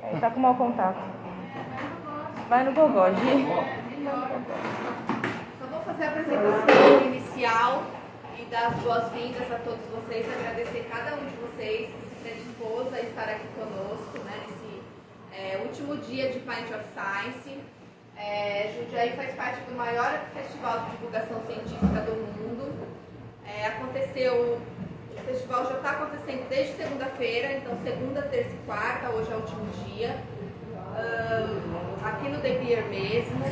Ele tá com mau contato. Vai no gogó, Gi. Só vou fazer a apresentação inicial e dar as boas-vindas a todos vocês, agradecer cada um de vocês que se predispôs a estar aqui conosco, né, nesse último dia de Pint of Science. Jundiaí faz parte do maior festival de divulgação científica do mundo. O festival já está acontecendo desde segunda-feira, então segunda, terça e quarta, hoje é o último dia, aqui no The Beer mesmo.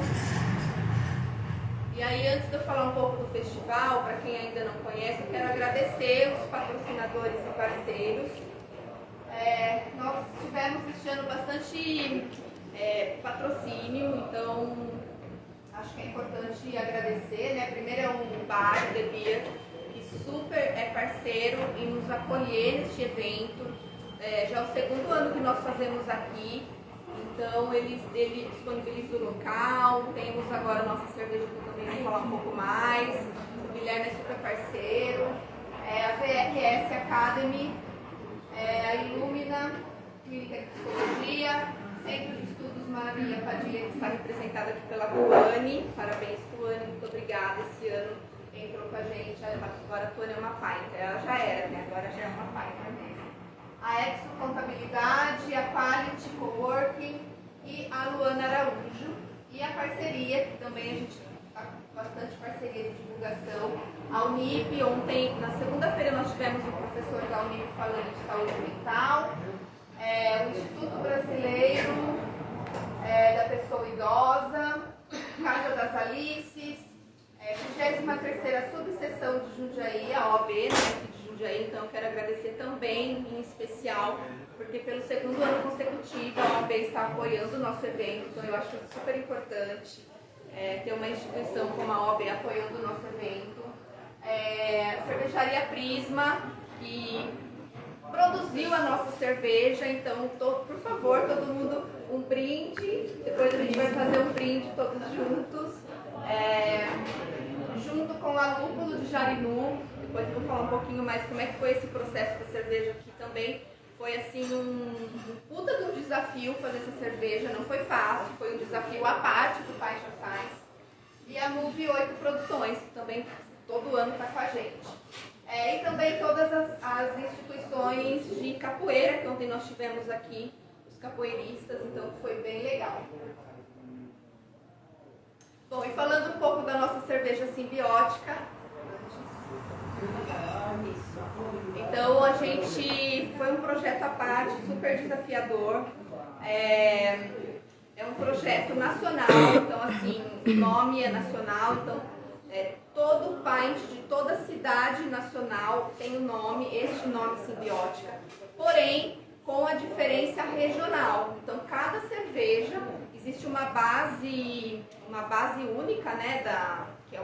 E aí, antes de eu falar um pouco do festival, para quem ainda não conhece, eu quero agradecer os patrocinadores e parceiros. Nós tivemos este ano bastante patrocínio, então acho que é importante agradecer, né? Primeiro é um bar, The Beer, que super é parceiro em nos acolher neste evento. Já é o segundo ano que nós fazemos aqui, então ele disponibiliza o local. Temos agora a nossa cerveja, que eu também vou falar um pouco mais. O Guilherme é super parceiro. A VRS Academy, a Illumina, Clínica de Psicologia, Centro de Estudos Maria Padilha, que está representada aqui pela Tuane. Parabéns, Tuane, muito obrigada. Esse ano entrou com a gente, agora a Tuane é uma fighter, ela já era, né? Agora já é uma fighter mesmo. A Exo Contabilidade, a Quality Coworking e a Luana Araújo. E a parceria, que também a gente está com bastante parceria de divulgação, a Unip. Ontem, na segunda-feira, nós tivemos o professor da Unip falando de saúde mental, o Instituto Brasileiro da Pessoa Idosa, Casa das Alices, 23ª subseção de Jundiaí, a OAB, né, aqui de Jundiaí. Então eu quero agradecer também, em especial, porque pelo segundo ano consecutivo a OAB está apoiando o nosso evento, então eu acho super importante ter uma instituição como a OAB apoiando o nosso evento. A Cervejaria Prisma, que produziu a nossa cerveja, então por favor, todo mundo um brinde, depois a gente vai fazer um brinde todos juntos. Junto com a Lúpulo de Jarinu, depois eu vou falar um pouquinho mais como é que foi esse processo da cerveja aqui também. Foi assim um puta de um desafio fazer essa cerveja, não foi fácil, foi um desafio à parte do Pint of Science. E a Move 8 Produções, que também todo ano está com a gente. E também todas as instituições de capoeira, que ontem nós tivemos aqui, os capoeiristas, então foi bem legal. Bom, e falando um pouco da nossa cerveja simbiótica, então a gente foi um projeto à parte, super desafiador, é um projeto nacional, então assim, o nome é nacional, então todo pint de toda cidade nacional tem o nome, este nome simbiótica, porém com a diferença regional, então cada cerveja existe uma base única, né, que é a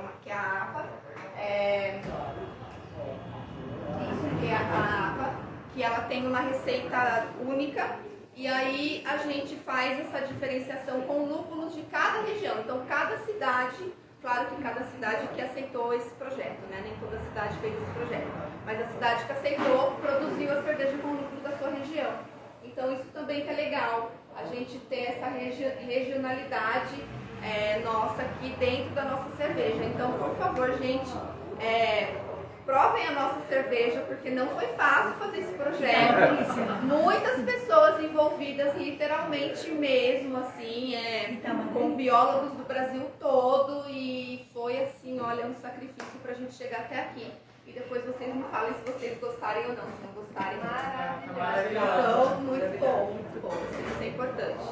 APA, que ela tem uma receita única, e aí a gente faz essa diferenciação com lúpulos de cada região. Então cada cidade, claro que cada cidade que aceitou esse projeto, né, nem toda cidade fez esse projeto, mas a cidade que aceitou produziu a cerveja com lúpulo da sua região. Então isso também que é legal, a gente ter essa regionalidade nossa aqui dentro da nossa cerveja. Então, por favor, gente, provem a nossa cerveja, porque não foi fácil fazer esse projeto. Muitas pessoas envolvidas, literalmente mesmo, assim, com biólogos do Brasil todo, e foi assim, olha, um sacrifício pra gente chegar até aqui. E depois vocês me falem se vocês gostarem ou não. Se não gostarem, então, muito bom, isso é importante.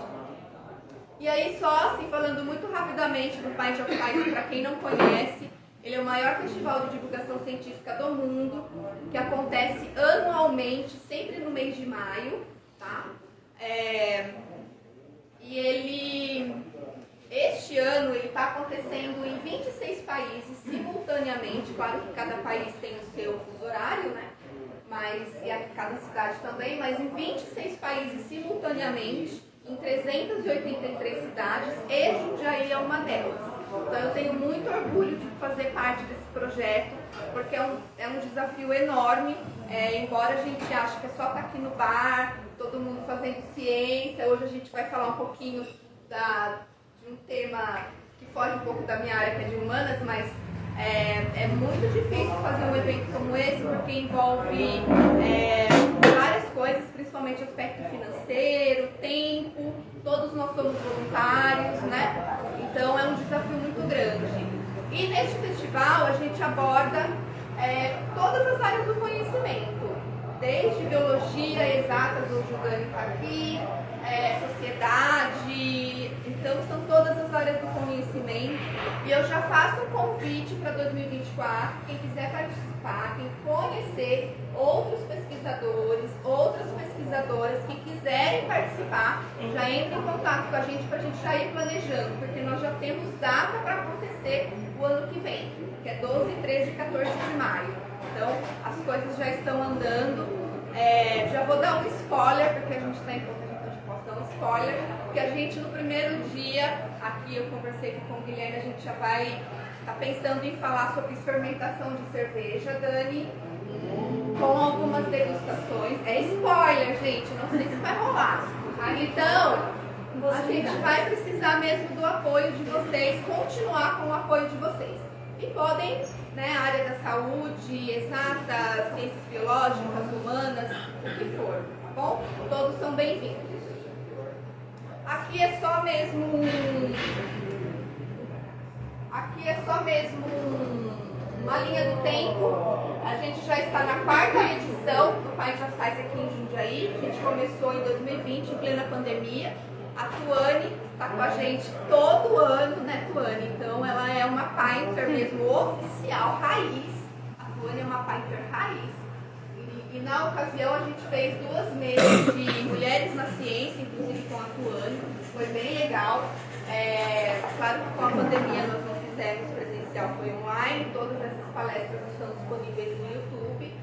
E aí, só assim, falando muito rapidamente do Pint of Science, para quem não conhece, ele é o maior festival de divulgação científica do mundo, que acontece anualmente, sempre no mês de maio, tá? Este ano ele está acontecendo em 26 países simultaneamente. Claro que cada país tem o seu fuso horário, né? E cada cidade também, mas em 26 países simultaneamente, em 383 cidades, e Jundiaí é uma delas. Então eu tenho muito orgulho de fazer parte desse projeto, porque é um desafio enorme, embora a gente ache que é só estar aqui no bar, todo mundo fazendo ciência. Hoje a gente vai falar um pouquinho de um tema que foge um pouco da minha área, que é de humanas, mas é muito difícil fazer um evento como esse, porque envolve várias coisas, principalmente aspecto financeiro, tempo, todos nós somos voluntários, né? Então é um desafio muito grande. E neste festival a gente aborda todas as áreas do conhecimento, desde biologia, exatas, hoje o Dani está aqui, sociedade, então são todas as áreas do conhecimento. E eu já faço um convite para 2024, quem quiser participar, quem conhecer outros pesquisadores, outras pesquisadoras que quiserem participar, já entre em contato com a gente para a gente já ir planejando, porque nós já temos data para acontecer o ano que vem, que é 12, 13 e 14 de maio. Então, as coisas já estão andando. Já vou dar um spoiler, porque a gente está em pouco, a gente pode dar um spoiler, porque a gente no primeiro dia, aqui eu conversei com o Guilherme, a gente já vai estar pensando em falar sobre fermentação de cerveja, Dani, com algumas degustações. É spoiler, gente, não sei se vai rolar. Então, a gente vai precisar mesmo do apoio de vocês, continuar com o apoio de vocês. E podem, né, área da saúde, exatas, ciências biológicas, humanas, o que for, tá bom? Todos são bem-vindos. Aqui é só mesmo uma linha do tempo. A gente já está na 4ª edição do Pint of Science aqui em Jundiaí. A gente começou em 2020, em plena pandemia. A Tuane está com a gente todo ano, né, Tuane? Então ela é uma Pinter mesmo, oficial, raiz. A Tuane é uma Pinter raiz. E na ocasião a gente fez 2 mesas de mulheres na ciência, inclusive com a Tuane. Foi bem legal. Claro que com a pandemia nós não fizemos presencial, foi online. Todas essas palestras estão disponíveis no YouTube.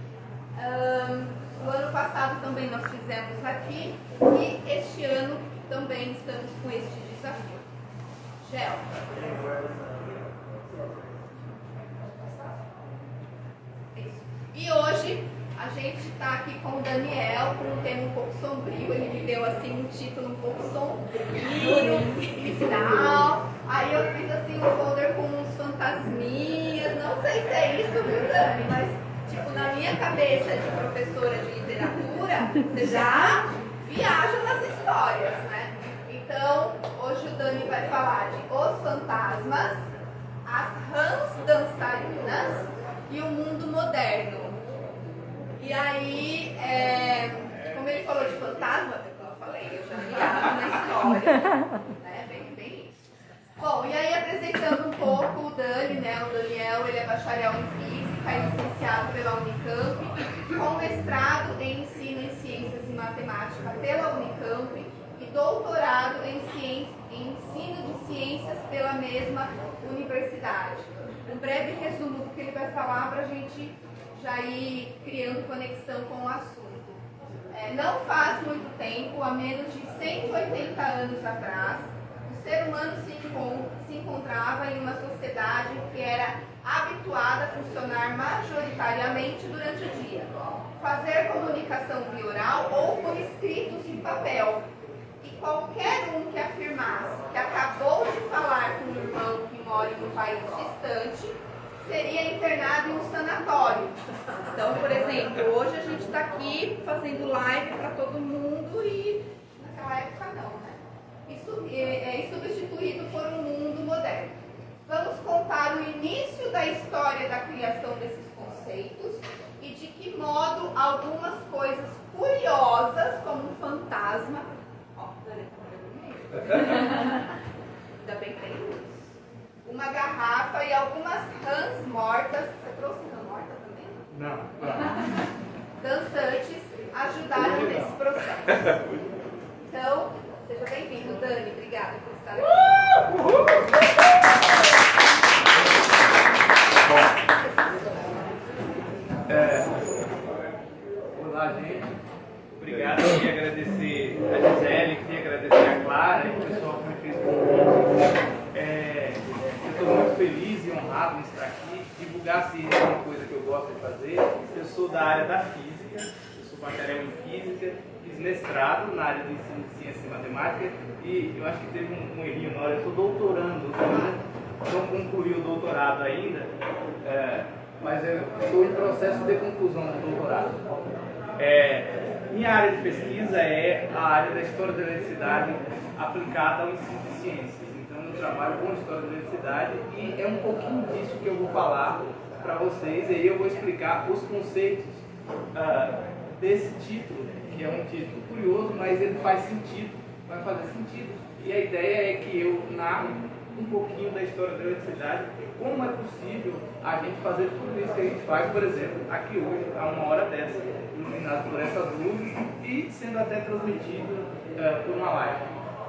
O ano passado também nós fizemos aqui. E este ano também estamos com este desafio. Gel. Isso. E hoje a gente está aqui com o Daniel, com um tema um pouco sombrio. Ele me deu assim um título um pouco sombrio e tal. Aí eu fiz assim um folder com uns fantasminhas. Não sei se é isso, viu, Dani? Mas tipo, na minha cabeça de professora de literatura, você já viaja nas histórias, né? Então, hoje o Dani vai falar de Os Fantasmas, as rãs dançarinas e o mundo moderno. E aí, como ele falou de fantasma, como eu falei, eu já viajo na história, né? Bem isso. Bom, e aí apresentando um pouco o Dani, né? O Daniel, ele é bacharel em Física e licenciado pela Unicamp, com mestrado em Ensino em Ciências e Matemática pela Unicamp e doutorado em Ensino de Ciências pela mesma universidade. Um breve resumo do que ele vai falar para a gente já ir criando conexão com o assunto. Não faz muito tempo, há menos de 180 anos atrás, o ser humano se encontrava em uma sociedade que era habituada a funcionar majoritariamente durante o dia, fazer comunicação via oral ou por escritos em papel. E qualquer um que afirmasse que acabou de falar com um irmão que mora em um país distante seria internado em um sanatório. Então, por exemplo, hoje a gente está aqui fazendo live para todo mundo e naquela época não, né? Isso é substituído por um mundo moderno. Vamos contar o início da história da criação desses conceitos e de que modo algumas coisas curiosas, como um fantasma, ainda bem que tem luz, uma garrafa e algumas rãs mortas. Você trouxe rã morta também? Não. Dançantes ajudaram nesse processo. Então, seja bem-vindo, Dani. Obrigada por estar aqui. Olá, gente. Obrigado. Eu queria agradecer a Gisele, queria agradecer a Clara e o pessoal que me fez o convite. Eu estou muito feliz e honrado em estar aqui. Divulgar a ciência é uma coisa que eu gosto de fazer. Eu sou da área da física, eu sou bacharel em física fiz mestrado na área de ensino de ciência e matemática e eu acho que teve um errinho na hora, eu estou doutorando, eu não concluí o doutorado ainda, mas eu estou em processo de conclusão do doutorado. Minha área de pesquisa é a área da história da eletricidade aplicada ao ensino de ciências. Então eu trabalho com história da eletricidade e é um pouquinho disso que eu vou falar para vocês, e aí eu vou explicar os conceitos desse título, que é um título curioso, mas ele faz sentido, vai fazer sentido. E a ideia é que eu narre um pouquinho da história da eletricidade e como é possível a gente fazer tudo isso que a gente faz, por exemplo, aqui hoje, a uma hora dessa, iluminado por essas luzes e sendo até transmitido por uma live,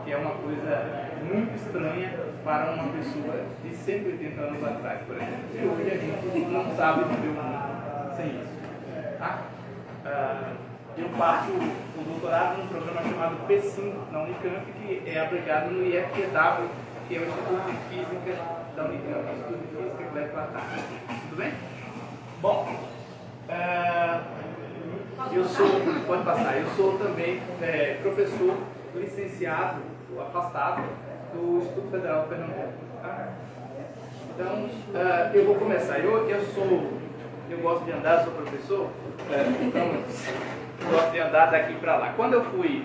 que é uma coisa muito estranha para uma pessoa de 180 anos atrás, por exemplo. E hoje a gente não sabe viver o mundo sem isso. Tá? Eu faço o doutorado num programa chamado P5 na Unicamp, que é aplicado no IFPW, que é o Instituto de Física da Unicamp, Instituto de Física Cléber Platão. Tudo bem? Bom, pode passar, eu sou também professor licenciado, afastado, do Instituto Federal de Pernambuco. Tá? Então, eu vou começar. Eu gosto de andar, sou professor, então eu gosto de andar daqui para lá. Quando eu fui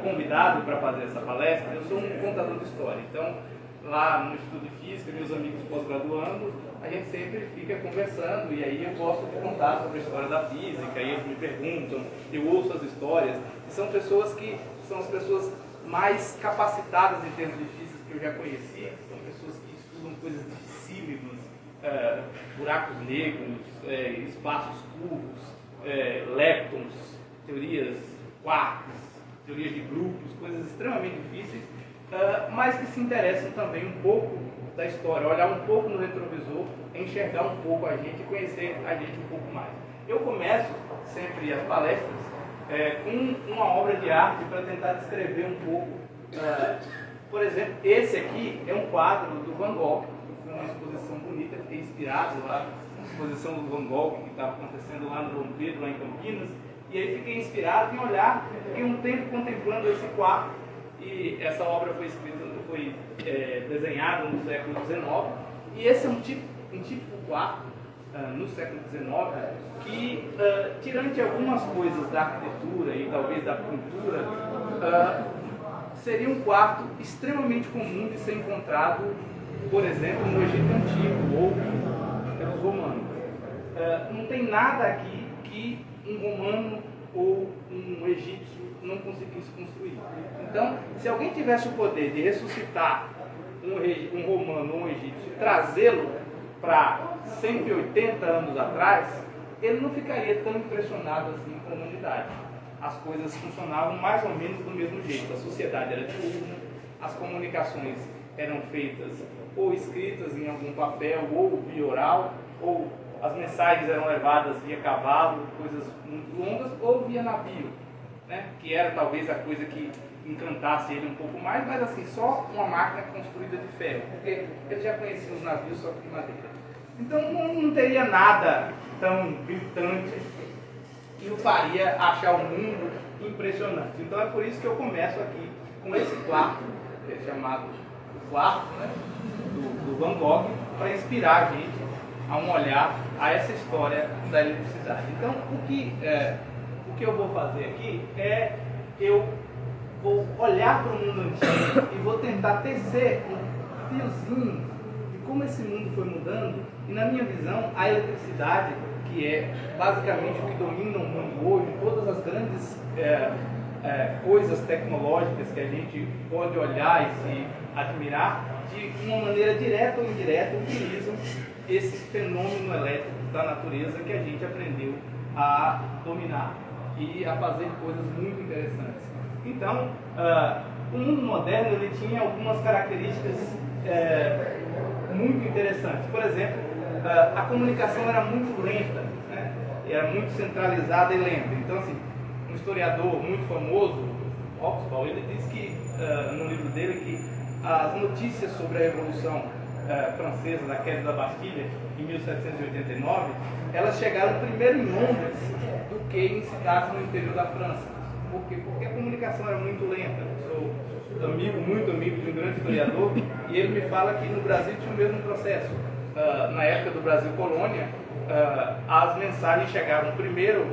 convidado para fazer essa palestra, eu sou um contador de história. Então, lá no Instituto de Física, meus amigos pós-graduando, a gente sempre fica conversando e aí eu gosto de contar sobre a história da física, e eles me perguntam, eu ouço as histórias. São pessoas que são as pessoas mais capacitadas em termos de física que eu já conheci, são pessoas que estudam coisas dificílimas, buracos negros, espaços curvos, leptons, teorias quarks, teorias de grupos, coisas extremamente difíceis, mas que se interessam também um pouco da história, olhar um pouco no retrovisor, enxergar um pouco a gente e conhecer a gente um pouco mais. Eu começo sempre as palestras com uma obra de arte para tentar descrever um pouco. Por exemplo, esse aqui é um quadro do Van Gogh, que foi uma exposição bonita, fiquei inspirado lá na exposição do Van Gogh, que estava acontecendo lá no Dom Pedro, lá em Campinas, e aí fiquei inspirado em olhar, fiquei um tempo contemplando esse quadro, e essa obra foi desenhada no século XIX, e esse é um típico quadro no século XIX que, tirante algumas coisas da arquitetura e talvez da pintura, seria um quarto extremamente comum de ser encontrado, por exemplo, no Egito Antigo ou pelos romanos. Não tem nada aqui que um romano ou um egípcio não conseguisse construir. Então, se alguém tivesse o poder de ressuscitar um romano ou um egípcio e trazê-lo para 180 anos atrás, ele não ficaria tão impressionado assim com a humanidade. As coisas funcionavam mais ou menos do mesmo jeito. A sociedade era diurna, as comunicações eram feitas ou escritas em algum papel, ou via oral, ou as mensagens eram levadas via cavalo, coisas muito longas, ou via navio, né? Que era talvez a coisa que encantasse ele um pouco mais, mas assim, só uma máquina construída de ferro, porque ele já conhecia os navios só de madeira. Então não teria nada tão gritante que o faria achar o mundo impressionante. Então é por isso que eu começo aqui com esse quarto, que é chamado quarto, né, do Van Gogh, para inspirar a gente a um olhar a essa história da eletricidade. Então o que eu vou fazer aqui é eu vou olhar para o mundo antigo e vou tentar tecer um fiozinho de como esse mundo foi mudando. E na minha visão, a eletricidade, que é basicamente o que domina o mundo hoje, todas as grandes coisas tecnológicas que a gente pode olhar e se admirar, de uma maneira direta ou indireta, utilizam esse fenômeno elétrico da natureza que a gente aprendeu a dominar e a fazer coisas muito interessantes. Então, o mundo moderno ele tinha algumas características muito interessantes. Por exemplo, a comunicação era muito lenta, né? Era muito centralizada e lenta. Então, assim, um historiador muito famoso, Oxford, ele diz que, no livro dele, que as notícias sobre a Revolução Francesa, da queda da Bastilha, em 1789, elas chegaram primeiro em Londres do que em cidades no interior da França. Por quê? Porque a comunicação era muito lenta. Eu sou muito amigo de um grande historiador, e ele me fala que no Brasil tinha o mesmo processo. Na época do Brasil Colônia, as mensagens chegavam primeiro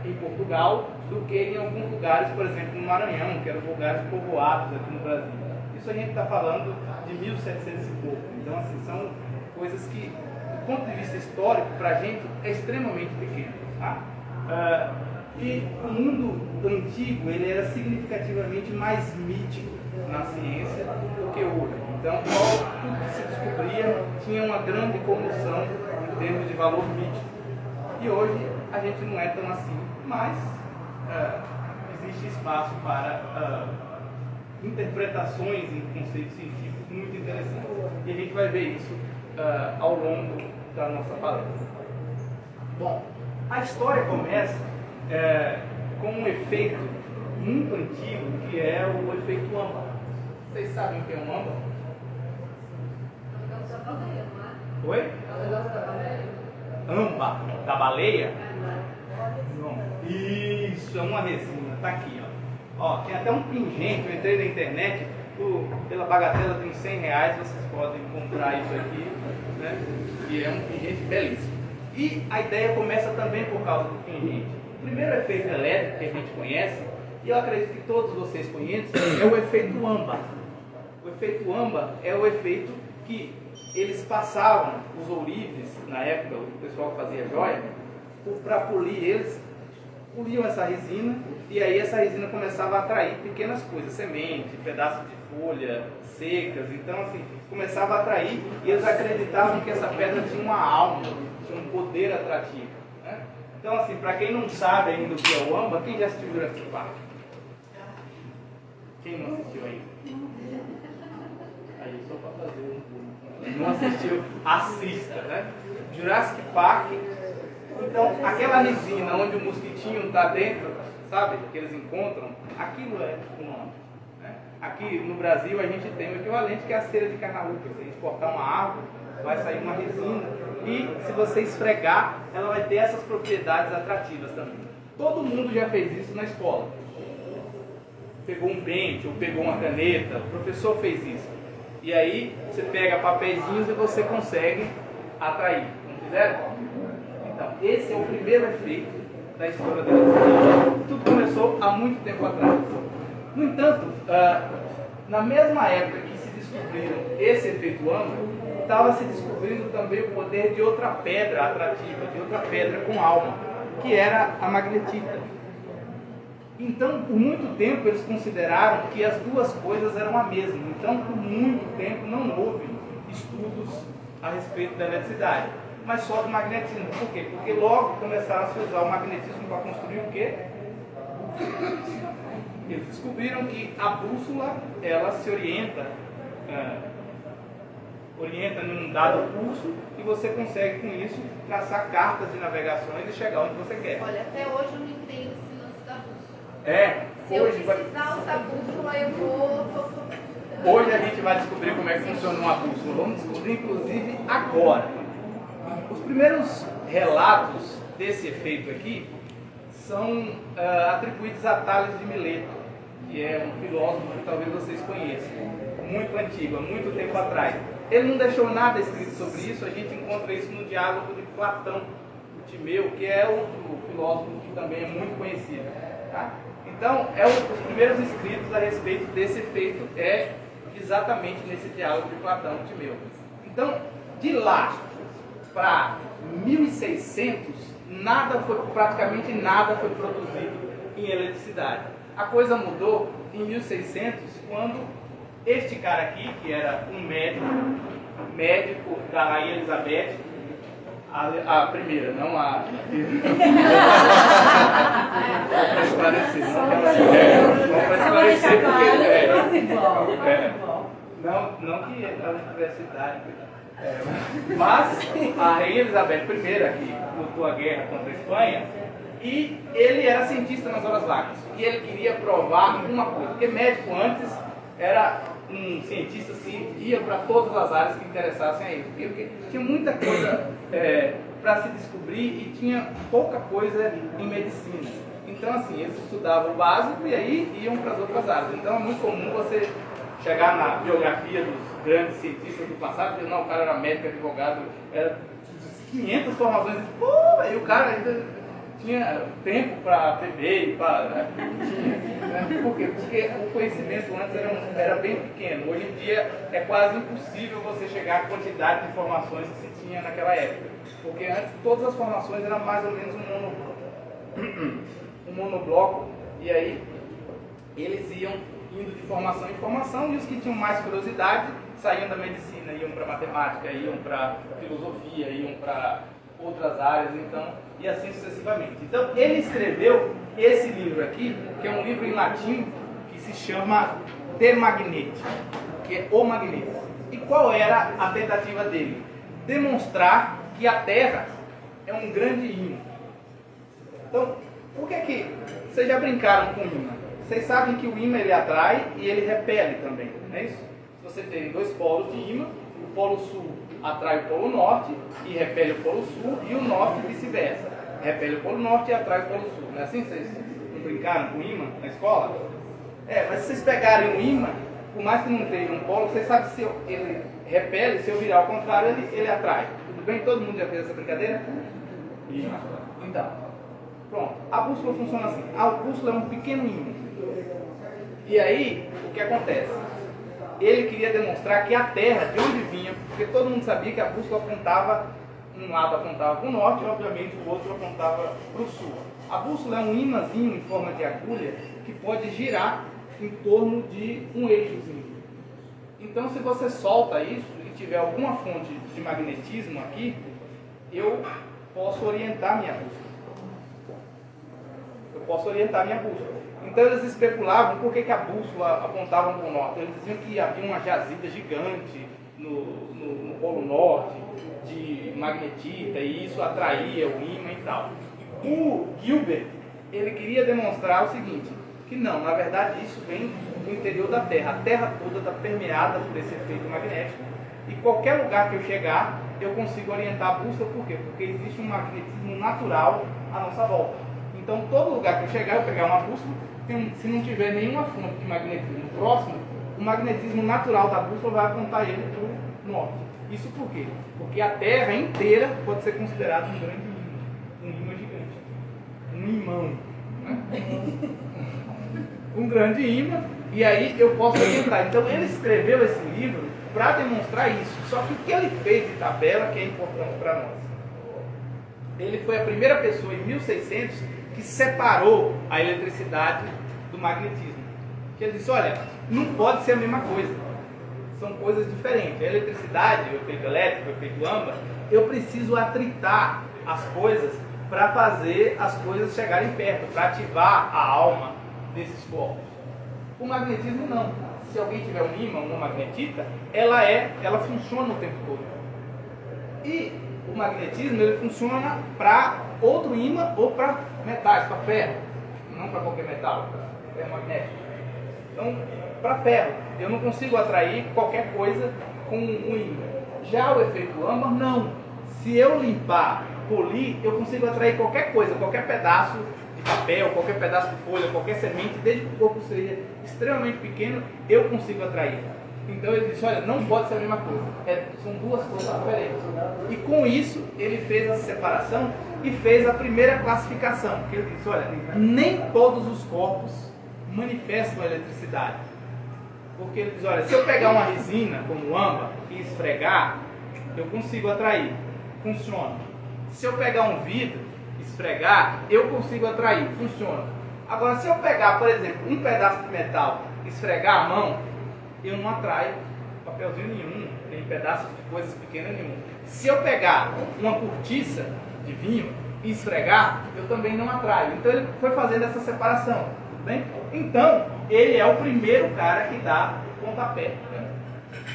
em Portugal do que em alguns lugares, por exemplo, no Maranhão, que eram lugares povoados aqui no Brasil. Isso a gente está falando de 1700 e pouco. Então, assim, são coisas que, do ponto de vista histórico, para a gente é extremamente pequeno. Tá? E o mundo antigo, ele era significativamente mais mítico na ciência do que hoje. Então, tudo que se descobria tinha uma grande comoção em termos de valor mítico. E hoje a gente não é tão assim, mas existe espaço para interpretações em conceitos científicos muito interessantes. E a gente vai ver isso ao longo da nossa palestra. Bom, a história começa com um efeito muito antigo, que é o efeito AMBA. Vocês sabem o que é um AMBA? Oi? AMBA, da baleia? Não. Isso, é uma resina. Tá aqui, ó. Tem até um pingente, eu entrei na internet, pela bagatela de uns R$100, vocês podem comprar isso aqui, né? E é um pingente belíssimo. E a ideia começa também por causa do pingente. O primeiro efeito elétrico que a gente conhece, e eu acredito que todos vocês conhecem, é o efeito AMBA. O efeito AMBA é o efeito que eles passavam, os ourives, na época, o pessoal que fazia joia, para polir eles, poliam essa resina, e aí essa resina começava a atrair pequenas coisas, semente, pedaços de folha secas. Então, assim, começava a atrair, e eles acreditavam que essa pedra tinha uma alma, tinha um poder atrativo, né? Então, assim, para quem não sabe ainda o que é o AMBA, quem já assistiu Jurassic Park? Quem não assistiu ainda? Aí, só para fazer não assistiu, assista, né? Jurassic Park. Então, aquela resina onde o mosquitinho está dentro, sabe, que eles encontram, aquilo é o AMBA, né? Aqui no Brasil a gente tem o equivalente, que é a cera de carnaúba. Você exportar uma árvore, vai sair uma resina, e se você esfregar, ela vai ter essas propriedades atrativas também. Todo mundo já fez isso na escola. Pegou um pente ou pegou uma caneta, o professor fez isso. E aí você pega papeizinhos e você consegue atrair. Não fizeram? Então, esse é o primeiro efeito da história da eletricidade. Tudo começou há muito tempo atrás. No entanto, na mesma época que se descobriram esse efeito AMBA, estava se descobrindo também o poder de outra pedra atrativa, de outra pedra com alma, que era a magnetita. Então, por muito tempo, eles consideraram que as duas coisas eram a mesma. Então, por muito tempo, não houve estudos a respeito da eletricidade, mas só do magnetismo. Por quê? Porque logo começaram a se usar o magnetismo para construir o quê? Eles descobriram que a bússola, ela se orienta num dado curso, e você consegue, com isso, traçar cartas de navegações e chegar onde você quer. Olha, até hoje eu não entendo esse lance da bússola. Se eu precisar usar bússola, eu vou... Hoje a gente vai descobrir como é que funciona uma bússola. Vamos descobrir, inclusive, agora. Os primeiros relatos desse efeito aqui são atribuídos a Tales de Mileto, que é um filósofo que talvez vocês conheçam, muito antigo, há muito tempo atrás. Ele não deixou nada escrito sobre isso, a gente encontra isso no diálogo de Platão, o Timeu, que é outro filósofo que também é muito conhecido. Tá? Então, os primeiros escritos a respeito desse efeito é exatamente nesse diálogo de Platão e Timeu. Então, de lá para 1600, praticamente nada foi produzido em eletricidade. A coisa mudou em 1600, quando este cara aqui, que era um médico da Rainha Elizabeth, a primeira, não a... Para esclarecer, para esclarecer porque... Não que ela tivesse idade, mas a Rainha Elizabeth I, que lutou a guerra contra a Espanha, e ele era cientista nas horas vagas, e ele queria provar uma coisa, porque médico antes era um cientista que ia para todas as áreas que interessassem a ele, porque tinha muita coisa para se descobrir e tinha pouca coisa em medicina. Então, assim, eles estudavam o básico e aí iam para as outras áreas. Então, é muito comum você chegar na biografia dos grandes cientistas do passado e dizer, não, o cara era médico, advogado, era 500 formações. Pô, aí o cara ainda tinha tempo para beber, Por quê? Porque o conhecimento antes era bem pequeno. Hoje em dia é quase impossível você chegar à quantidade de informações que se tinha naquela época. Porque antes todas as formações eram mais ou menos um monobloco, e aí eles iam indo de formação em formação, e os que tinham mais curiosidade saíam da medicina, iam para matemática, iam para filosofia, iam para outras áreas, então, e assim sucessivamente. Então, ele escreveu esse livro aqui, que é um livro em latim, que se chama De Magnete, que é o magneto. E qual era a tentativa dele? Demonstrar que a Terra é um grande ímã. Então, por que vocês já brincaram com ímã? Vocês sabem que o ímã ele atrai e ele repele também, não é isso? Você tem dois polos de ímã, o polo sul atrai o polo norte e repele o polo sul, e o norte e vice-versa. Repele o polo norte e atrai o polo sul. Não é assim? Vocês não brincaram com ímã na escola? Mas se vocês pegarem um ímã, por mais que não tenha um polo, vocês sabem se ele repele, se eu virar ao contrário, ele atrai. Tudo bem? Todo mundo já fez essa brincadeira? Isso. Então, pronto. A bússola funciona assim. A bússola é um pequeno ímã. E aí, o que acontece? Ele queria demonstrar que a Terra, de onde vinha, porque todo mundo sabia que a bússola apontava, um lado apontava para o norte, e obviamente o outro apontava para o sul. A bússola é um imãzinho em forma de agulha que pode girar em torno de um eixozinho. Então, se você solta isso e tiver alguma fonte de magnetismo aqui, eu posso orientar minha bússola. Então eles especulavam por que a bússola apontava para o norte. Eles diziam que havia uma jazida gigante no Polo Norte de magnetita e isso atraía o ímã e tal. O Gilbert, ele queria demonstrar o seguinte, que não, na verdade isso vem do interior da Terra. A Terra toda está permeada por esse efeito magnético e qualquer lugar que eu chegar, eu consigo orientar a bússola. Por quê? Porque existe um magnetismo natural à nossa volta. Então, todo lugar que eu chegar, eu pegar uma bússola, se não tiver nenhuma fonte de magnetismo próximo, o magnetismo natural da bússola vai apontar ele para o norte. Isso por quê? Porque a Terra inteira pode ser considerada um grande ímã, um ímã gigante, um imão, né? Um grande ímã, e aí eu posso orientar. Então, ele escreveu esse livro para demonstrar isso. Só que o que ele fez de tabela que é importante para nós? Ele foi a primeira pessoa em 1600 que separou a eletricidade do magnetismo. Que ele disse, olha, não pode ser a mesma coisa. São coisas diferentes. A eletricidade, o efeito elétrico, o efeito lambda, eu preciso atritar as coisas para fazer as coisas chegarem perto, para ativar a alma desses corpos. O magnetismo não. Se alguém tiver um ímã, uma magnetita, ela funciona o tempo todo. E o magnetismo ele funciona para outro ímã ou para metais, para ferro, não para qualquer metal, para ferro magnético. Então, para ferro, eu não consigo atrair qualquer coisa com um ímã. Já o efeito Lambert, não. Se eu limpar, polir, eu consigo atrair qualquer coisa, qualquer pedaço de papel, qualquer pedaço de folha, qualquer semente, desde que o corpo seja extremamente pequeno, eu consigo atrair. Então ele disse, olha, não pode ser a mesma coisa, são duas coisas diferentes. E com isso, ele fez essa separação e fez a primeira classificação, que ele disse, olha, nem todos os corpos manifestam a eletricidade. Porque ele diz, olha, se eu pegar uma resina, como âmbar, e esfregar, eu consigo atrair, funciona. Se eu pegar um vidro, esfregar, eu consigo atrair, funciona. Agora, se eu pegar, por exemplo, um pedaço de metal, esfregar a mão, eu não atraio papelzinho nenhum, nem pedaços de coisas pequenas nenhum. Se eu pegar uma cortiça de vinho e esfregar, eu também não atraio. Então ele foi fazendo essa separação, tudo bem? Então, ele é o primeiro cara que dá o pontapé, né,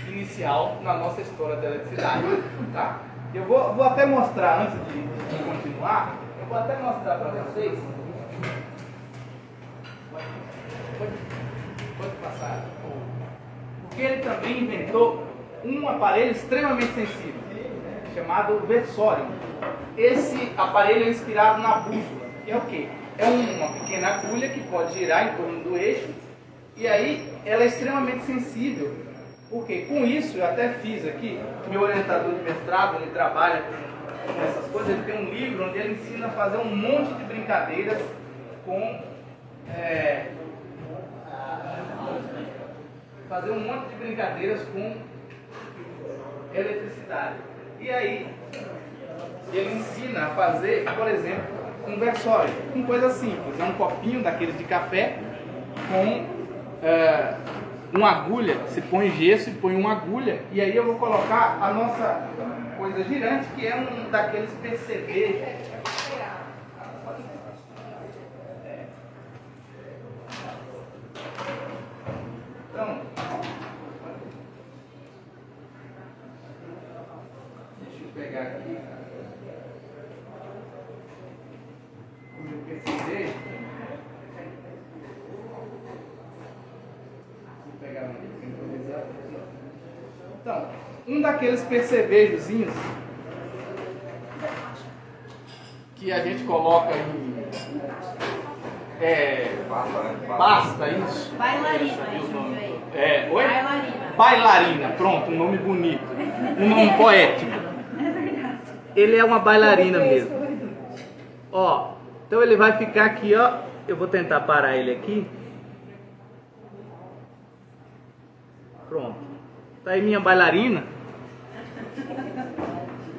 inicial na nossa história da eletricidade, tá? Eu vou até mostrar, antes de continuar, eu vou até mostrar para vocês. Pode passar. Porque ele também inventou um aparelho extremamente sensível, chamado versório. Esse aparelho é inspirado na bússola. E é o quê? é uma pequena agulha que pode girar em torno do eixo, e aí ela é extremamente sensível, porque com isso eu até fiz aqui, meu orientador de mestrado, ele trabalha com essas coisas, ele tem um livro onde ele ensina a fazer um monte de brincadeiras com eletricidade. E aí ele ensina a fazer, por exemplo, um versório, com coisa simples, é um copinho daqueles de café com uma agulha, se põe gesso e põe uma agulha, e aí eu vou colocar a nossa coisa girante, que é um daqueles PCB. Então, deixa eu pegar aqui o meu PCB. Vou pegar um aqui para improvisar. Então, um daqueles percevejozinhos que a gente coloca em pasta, isso? Bailarina. Oi? Bailarina. Bailarina, pronto, um nome bonito, um nome poético. Ele é uma bailarina mesmo. Ó, então ele vai ficar aqui, ó. Eu vou tentar parar ele aqui. Pronto. Tá aí minha bailarina.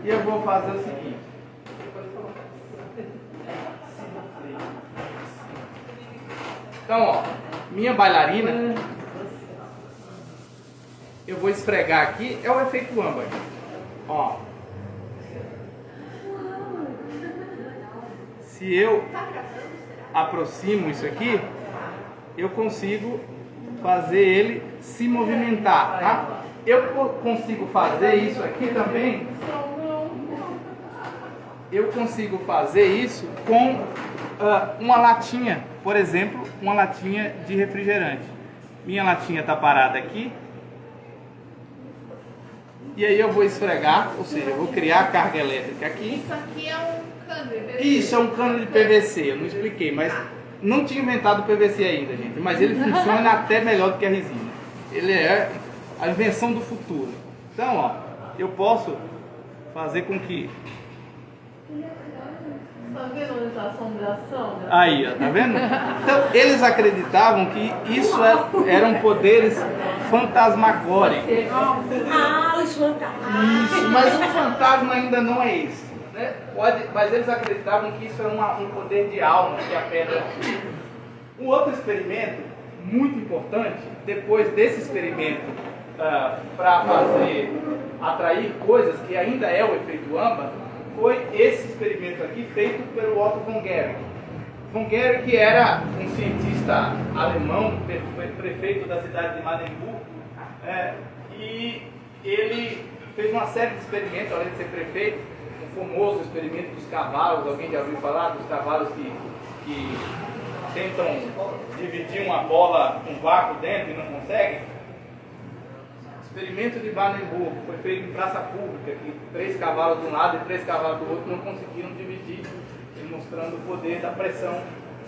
E eu vou fazer o seguinte. Então, ó, minha bailarina, eu vou esfregar aqui, é o efeito âmbar. Ó. Se eu aproximo isso aqui, eu consigo fazer ele se movimentar, tá? Eu consigo fazer isso aqui também. Eu consigo fazer isso com uma latinha, por exemplo, uma latinha de refrigerante. Minha latinha está parada aqui. E aí eu vou esfregar, ou seja, eu vou criar a carga elétrica aqui. Isso aqui é um cano de PVC. Isso é um cano de PVC, eu não expliquei, mas não tinha inventado o PVC ainda, gente. Mas ele funciona até melhor do que a resina. Ele é a invenção do futuro. Então, ó, eu posso fazer com que... Tá vendo onde está a assombração? Aí, ó, tá vendo? Então, eles acreditavam que isso eram poderes fantasmagóricos. Os fantasmas. Isso, mas o fantasma ainda não é esse, né? Mas eles acreditavam que isso era um poder de alma que a pedra tinha. Um outro experimento muito importante, depois desse experimento para atrair coisas, que ainda é o efeito âmbar, foi esse experimento aqui feito pelo Otto von Guericke. Von Guericke era um cientista alemão, foi prefeito da cidade de Magdeburgo, e ele fez uma série de experimentos, além de ser prefeito, o famoso experimento dos cavalos. Alguém já ouviu falar dos cavalos que tentam dividir uma bola com um vácuo dentro e não conseguem? O experimento de Magdeburgo foi feito em praça pública, que 3 cavalos de um lado e 3 cavalos do outro não conseguiram dividir, mostrando o poder da pressão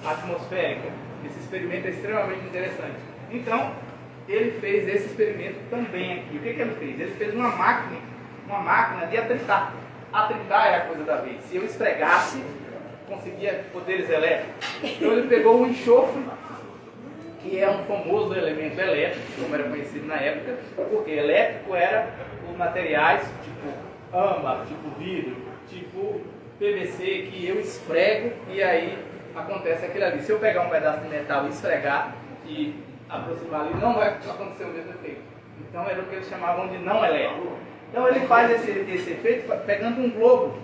atmosférica. Esse experimento é extremamente interessante. Então, ele fez esse experimento também aqui. O que ele fez? Ele fez uma máquina de atritar. Atritar é a coisa da vez. Se eu esfregasse, conseguia poderes elétricos. Então ele pegou o enxofre, que é um famoso elemento elétrico, como era conhecido na época, porque elétrico era os materiais tipo âmbar, tipo vidro, tipo PVC, que eu esfrego e aí acontece aquilo ali. Se eu pegar um pedaço de metal e esfregar e aproximar ali, não vai acontecer o mesmo efeito. Então era o que eles chamavam de não elétrico. Então ele faz esse efeito pegando um globo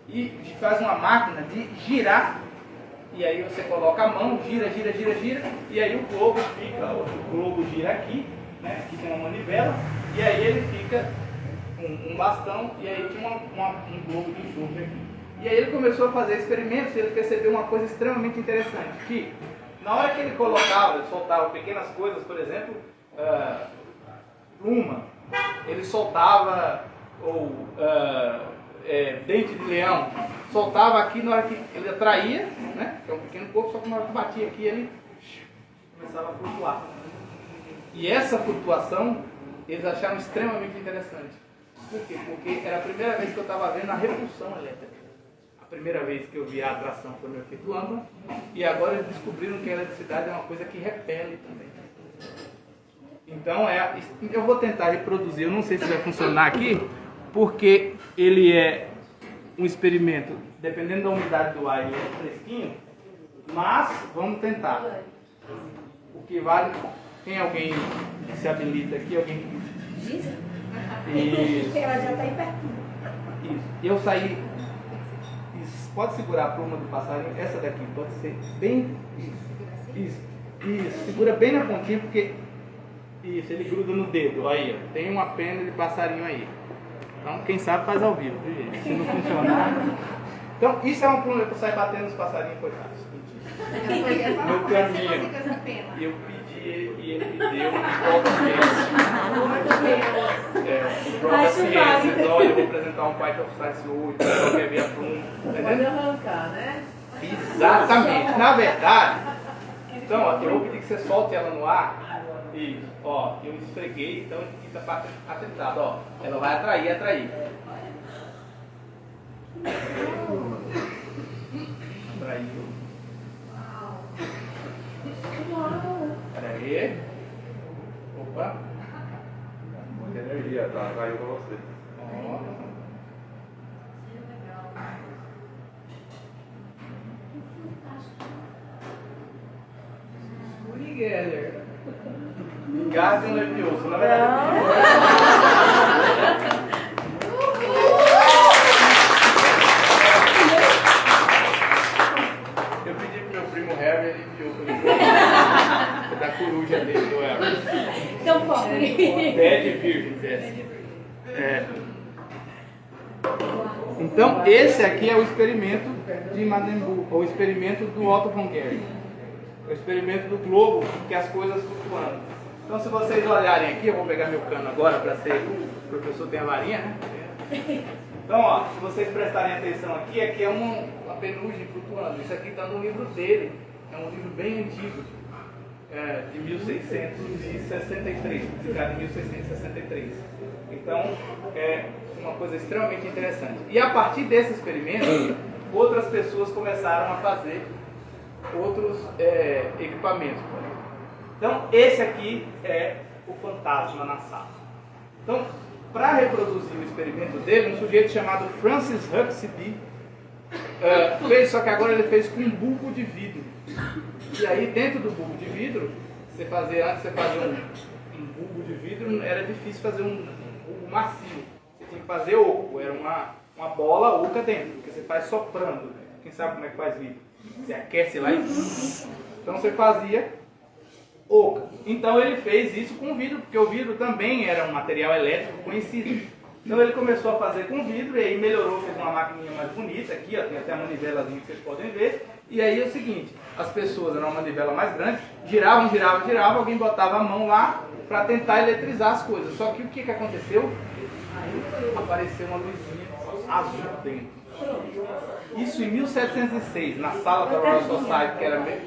e faz uma máquina de girar. E aí você coloca a mão, gira, e aí o globo gira aqui, né? Aqui tem uma manivela, e aí ele fica um bastão, e aí tinha um globo de enxofre aqui. E aí ele começou a fazer experimentos e ele percebeu uma coisa extremamente interessante, que na hora que ele soltava pequenas coisas, por exemplo, pluma, ele soltava, ou dente de leão, soltava aqui na hora que ele atraía, né, que é um pequeno corpo, só que na hora que batia aqui, ele começava a flutuar. E essa flutuação, eles acharam extremamente interessante. Por quê? Porque era a primeira vez que eu estava vendo a repulsão elétrica. A primeira vez que eu vi a atração foi no efeito Lambda, e agora eles descobriram que a eletricidade é uma coisa que repele também. Então, eu vou tentar reproduzir, eu não sei se vai funcionar aqui, porque ele é um experimento, dependendo da umidade do ar, ele é fresquinho, mas vamos tentar. O que vale, tem alguém que se habilita aqui, alguém que... Isso. Ela já está aí pertinho. Isso. Eu saí... Isso. Pode segurar a pluma do passarinho, essa daqui, pode ser bem... Isso. Segura bem na pontinha, porque... Isso, ele gruda no dedo, aí ó, tem uma pena de passarinho aí. Então, quem sabe faz ao vivo, viu, gente? Se não funcionar... Então, isso é uma pluma que eu saio batendo nos passarinhos, coitados. No caminho. E eu pedi, e ele me deu um prol da ciência. Um prol da ciência. Olha, eu vou apresentar um Python of Science 8, só quer ver a pluma. Pode arrancar, né? Exatamente. Na verdade, então, ó, eu vou pedir que você solte ela no ar. Isso, ó, eu esfreguei, então ele fica atentado, ó. Ela vai atrair. Atraiu. Peraí. Opa. Muita energia, tá? Caiu pra você. Ó. Together. Gás nervioso, na verdade. Eu pedi pro meu primo Harry, ele enviou pra ele. Da coruja dele, do Harry. Então pode. Dead Virgins, essa. Então, esse aqui é o experimento de Maddenburg, ou o experimento do Otto von Guericke. O experimento do globo, que é as coisas flutuando. Então, se vocês olharem aqui, eu vou pegar meu cano agora para ser... O professor tem a varinha, né? Então, ó, se vocês prestarem atenção aqui é uma penugem flutuando. Isso aqui está no livro dele. É um livro bem antigo, de 1663, publicado em 1663. Então, é uma coisa extremamente interessante. E a partir desse experimento, outras pessoas começaram a fazer outros equipamentos. Então, esse aqui é o fantasma na sala. Então, para reproduzir o experimento dele, um sujeito chamado Francis Huxley fez, só que agora ele fez com um bulbo de vidro. E aí, dentro do bulbo de vidro, antes você fazia um bulbo de vidro, era difícil fazer um bulbo macio. Você tinha que fazer oco, era uma bola oca dentro, que você faz soprando. Quem sabe como é que faz vidro? Você aquece lá e... Então você fazia oca. Então ele fez isso com vidro, porque o vidro também era um material elétrico conhecido. Então ele começou a fazer com vidro, e aí melhorou, fez uma maquininha mais bonita. Aqui, ó, tem até a manivelazinha que vocês podem ver. E aí é o seguinte, as pessoas, era uma manivela mais grande, giravam, alguém botava a mão lá para tentar eletrizar as coisas. Só que o que aconteceu? Aí apareceu uma luzinha azul dentro. Isso em 1706, na sala da Royal Society, que era meio...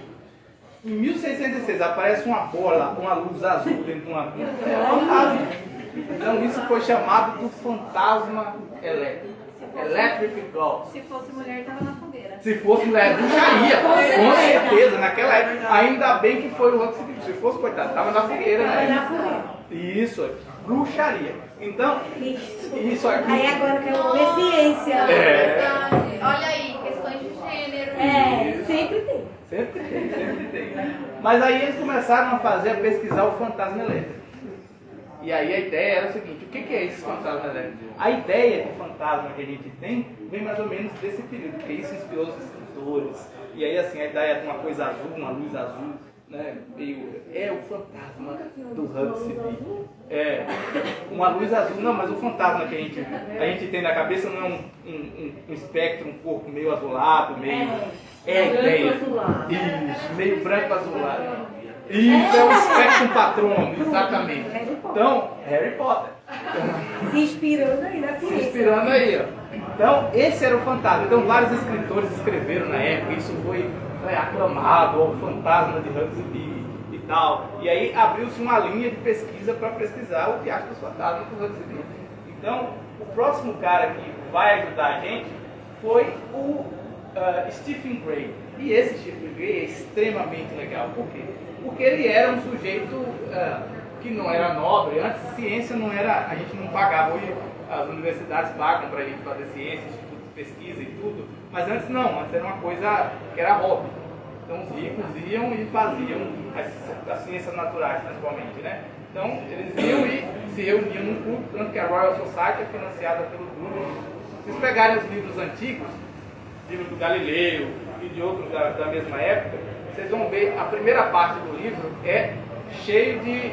Em 1606 aparece uma bola, uma luz azul dentro de uma... É um fantasma. Então isso foi chamado do fantasma elétrico. Electric Ghost. Se fosse mulher, estava na fogueira. Se fosse mulher, bruxaria, com certeza, naquela época. Ainda bem que foi o outro. Se fosse, coitado, estava na fogueira, né? Isso, bruxaria. Então, isso aqui... Aí agora eu quero ver ciência. Olha aí, questões de gênero. Sempre tem. Sempre tem. Mas aí eles começaram a pesquisar o fantasma elétrico. E aí a ideia era o seguinte, o que é esse fantasma elétrico? A ideia de fantasma que a gente tem vem mais ou menos desse período, porque isso inspirou os escritores. E aí assim, a ideia de uma coisa azul, uma luz azul, né? É o fantasma do Huxley. É uma luz azul, não, mas o fantasma que a gente tem na cabeça não é um espectro, um corpo meio azulado, meio... É a ideia. Isso, meio branco azulado. Isso é o espectro patrono, exatamente. Então, Harry Potter. Se inspirando aí na ciência. Se inspirando aí, ó. Então, esse era o fantasma. Então, vários escritores escreveram na época. Isso foi aclamado, o fantasma de Huxley e tal. E aí abriu-se uma linha de pesquisa para pesquisar o teatro dos fantasmas do Huxley. Então, o próximo cara que vai ajudar a gente foi o Stephen Gray. E esse Stephen Gray é extremamente legal. Por quê? Porque ele era um sujeito que não era nobre. Antes, ciência não era, a gente não pagava. Hoje as universidades pagam para a gente fazer ciência, instituto de pesquisa e tudo. Mas antes não, antes era uma coisa que era hobby. Então os ricos iam e faziam as ciências naturais, principalmente, né? Então eles iam e se reuniam num clube, tanto que a Royal Society é financiada pelo clube. Se vocês pegarem os livros antigos, livro do Galileu e de outros da mesma época, vocês vão ver a primeira parte do livro é cheio de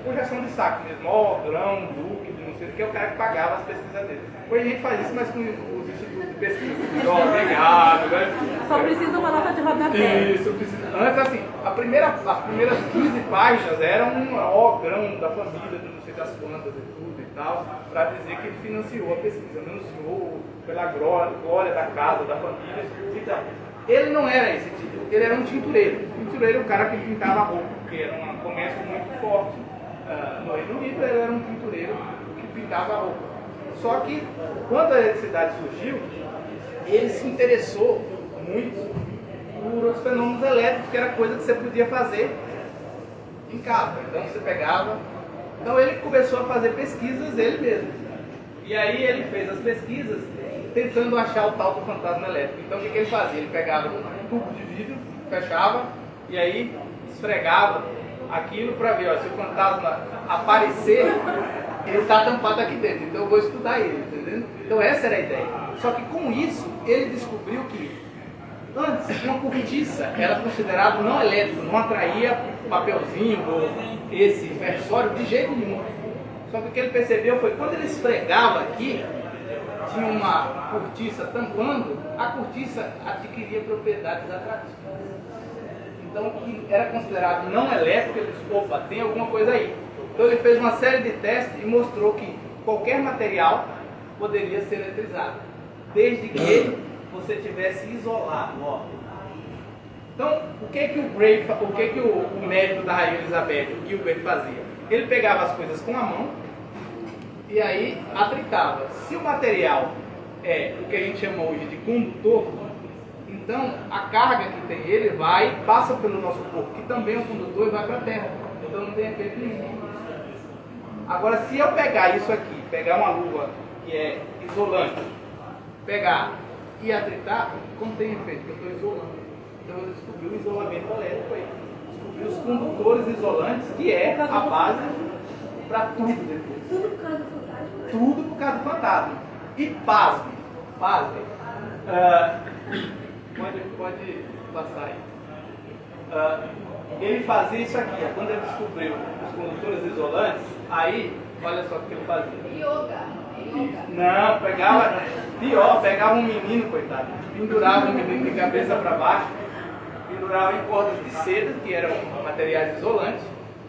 projeção de saco mesmo, grão, duque, não sei o que, é o cara que pagava as pesquisas dele. Hoje a gente faz isso, mas com os institutos de pesquisa. Obrigado, né? Só precisa uma nota de rodapé. Isso, precisa. Antes, assim, as primeiras 15 páginas eram um grão da família, não sei das plantas e tudo e tal, para dizer que ele financiou a pesquisa, anunciou pela glória da casa, da família e tal. Ele não era esse tipo, ele era um tintureiro. Tintureiro é o cara que pintava roupa, porque era um comércio muito forte no Reino Unido, ele era um tintureiro que pintava roupa. Só que, quando a eletricidade surgiu, ele se interessou muito por os fenômenos elétricos, que era coisa que você podia fazer em casa. Então você pegava... Então ele começou a fazer pesquisas ele mesmo. E aí ele fez as pesquisas tentando achar o tal do fantasma elétrico. Então o que ele fazia? Ele pegava um tubo de vidro, fechava e aí esfregava aquilo para ver, ó, se o fantasma aparecer, ele está tampado aqui dentro, então eu vou estudar ele, entendeu? Então essa era a ideia. Só que com isso ele descobriu que antes uma cortiça era considerada não elétrico, não atraía papelzinho ou esse versório de jeito nenhum. Só que o que ele percebeu foi que quando ele esfregava aqui, tinha uma cortiça tampando, a cortiça adquiria propriedades atrativas. Então, o que era considerado não elétrico, ele disse, opa, tem alguma coisa aí. Então ele fez uma série de testes e mostrou que qualquer material poderia ser eletrizado, desde que você tivesse isolado. Ó. Então, o que o médico da Rainha Elizabeth, o Gilbert, fazia? Ele pegava as coisas com a mão e aí atritava. Se o material é o que a gente chama hoje de condutor, então a carga que tem ele vai, passa pelo nosso corpo, que também é um condutor, e vai para a Terra. Então não tem efeito nenhum. Agora, se eu pegar isso aqui, pegar uma luva que é isolante, pegar e atritar, não tem efeito, porque eu estou isolando. Então eu descobri o isolamento elétrico aí. Descobri os condutores isolantes, que é a base para tudo depois. Tudo por causa do fantasma. Tudo por causa do fantasma. E pasme. Pode passar aí. Ele fazia isso aqui, quando ele descobriu os condutores isolantes, aí, olha só o que ele fazia. Yoga. Não, pegava um menino, coitado, pendurava o menino de cabeça para baixo, pendurava em cordas de seda, que eram materiais isolantes,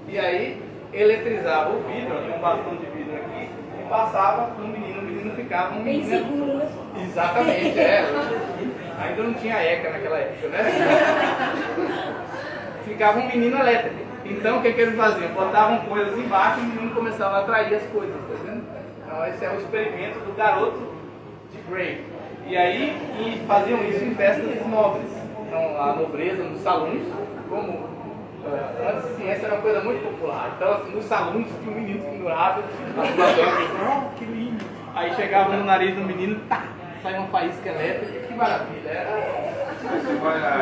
e aí eletrizava o vidro, tinha um bastão de vidro aqui, e passava no menino, o menino ficava um Bem menino... seguro, né? Exatamente, ainda não tinha ECA naquela época, né? Ficava um menino elétrico. Então o que eles faziam? Botavam coisas embaixo e o menino começava a atrair as coisas, tá vendo? Então esse é o experimento do garoto de Gray. E aí faziam isso em festas nobres. Então a nobreza, nos salões, como antes a ciência era uma coisa muito popular. Então assim, nos salões tinha um menino pendurado, oh, que lindo! Aí chegava no nariz do menino, tá, sai uma faísca elétrica, que maravilha! Era...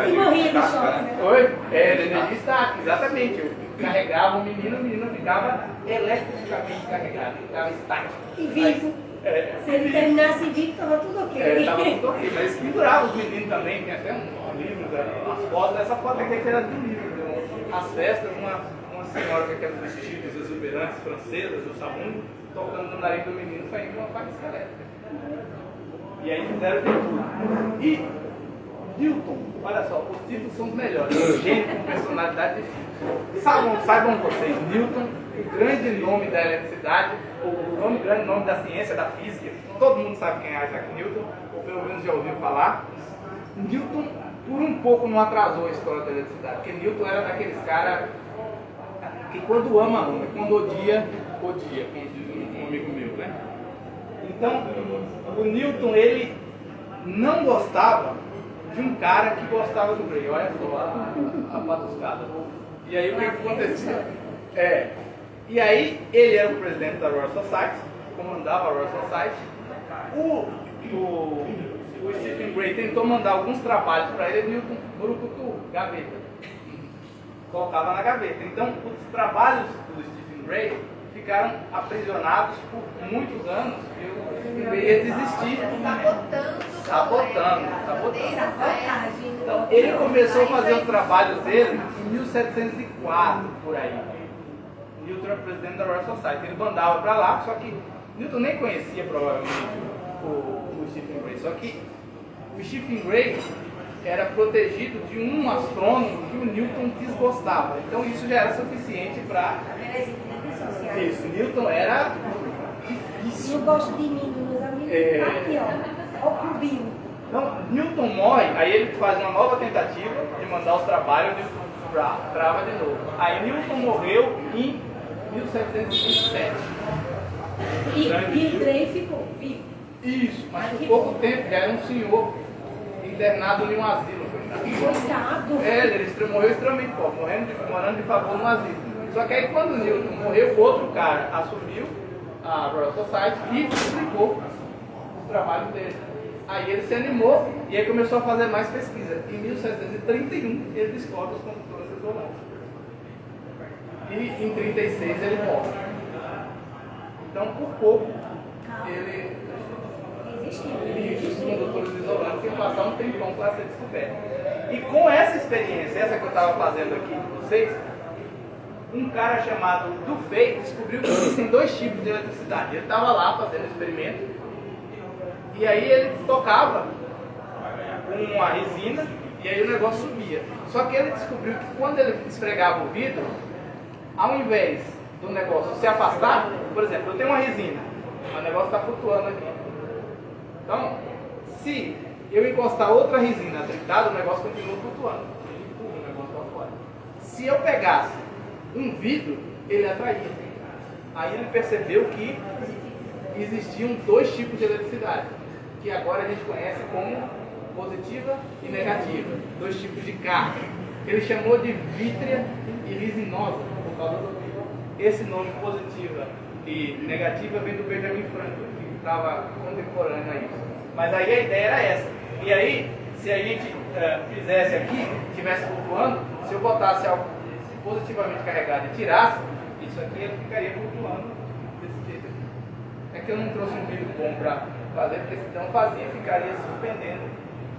E morria de choque, né? Oi? Era energia estática, exatamente. Eu carregava o menino ficava eletricamente carregado, ficava estático. E vivo. Se ele terminasse vivo, estava tudo ok. Estava tudo ok, mas pendurava os meninos também, tem até um livro, umas fotos. Essa foto aqui era do livro, viu? As festas, uma senhora com aqueles vestidos exuberantes francesas, do salão, tocando no nariz do menino, saindo uma faísca elétrica. E aí fizeram de tudo. E Newton, olha só, os títulos são os melhores. Gênio com personalidade difícil. Saibam vocês, Newton, o grande nome da eletricidade, o grande nome da ciência, da física. Todo mundo sabe quem é Isaac Newton, ou pelo menos já ouviu falar. Newton por um pouco não atrasou a história da eletricidade, porque Newton era daqueles caras que quando ama, quando odia, como diz um amigo meu, né? Então, o Newton, ele não gostava de um cara que gostava do Gray. Olha só a patuscada. E aí o que acontecia? E aí ele era o presidente da Royal Society, comandava a Royal Society. O Stephen Gray tentou mandar alguns trabalhos para ele, Newton, brucutu, gaveta. Colocava na gaveta. Então, os trabalhos do Stephen Gray ficaram aprisionados por muitos anos e o Stephen Gray ia desistir. Sabotando. Então, ele começou a fazer os trabalhos dele em 1704, por aí. Newton era presidente da Royal Society. Ele mandava para lá, só que Newton nem conhecia provavelmente o Stephen Gray. Só que o Stephen Gray era protegido de um astrônomo que o Newton desgostava. Então isso já era suficiente para... Isso, Newton era difícil. Eu gosto de mim, dos meus amigos. Tá aqui, ó. Ó o clubinho. Então, Newton morre, aí ele faz uma nova tentativa de mandar os trabalhos, Newton trava de novo. Aí Newton morreu em 1727. E o Gray ficou vivo. Isso, mas por pouco tempo, já era um senhor internado em um asilo. Coitado. Ele morreu extremamente pobre, morando de favor no asilo. Só que aí quando Newton morreu, outro cara assumiu a Royal Society e explicou os trabalhos dele. Aí ele se animou e aí começou a fazer mais pesquisa. Em 1731 ele descobre os condutores isolantes. E em 36 ele morre. Então por pouco ele os condutores isolantes iam passar um tempão para ser descoberto. E com essa experiência, essa que eu estava fazendo aqui com vocês, um cara chamado Dufay descobriu que existem dois tipos de eletricidade. Ele estava lá fazendo experimento e aí ele tocava com uma resina e aí o negócio subia. Só que ele descobriu que quando ele esfregava o vidro, ao invés do negócio se afastar, por exemplo, eu tenho uma resina, mas o negócio está flutuando aqui. Então, se eu encostar outra resina atritada, o negócio continua flutuando. Ele empurra o negócio para fora. Se eu pegasse um vidro, ele atraía. Aí ele percebeu que existiam dois tipos de eletricidade, que agora a gente conhece como positiva e negativa. Dois tipos de carga. Ele chamou de vítrea e resinosa, por causa do vidro. Esse nome positiva e negativa vem do Benjamin Franklin, que estava contemporâneo a isso. Mas aí a ideia era essa. E aí, se a gente fizesse aqui, estivesse flutuando, se eu botasse algo positivamente carregado e tirasse, isso aqui ele ficaria flutuando desse jeito aqui. É que eu não trouxe um vídeo bom para fazer, porque senão fazia e ficaria suspendendo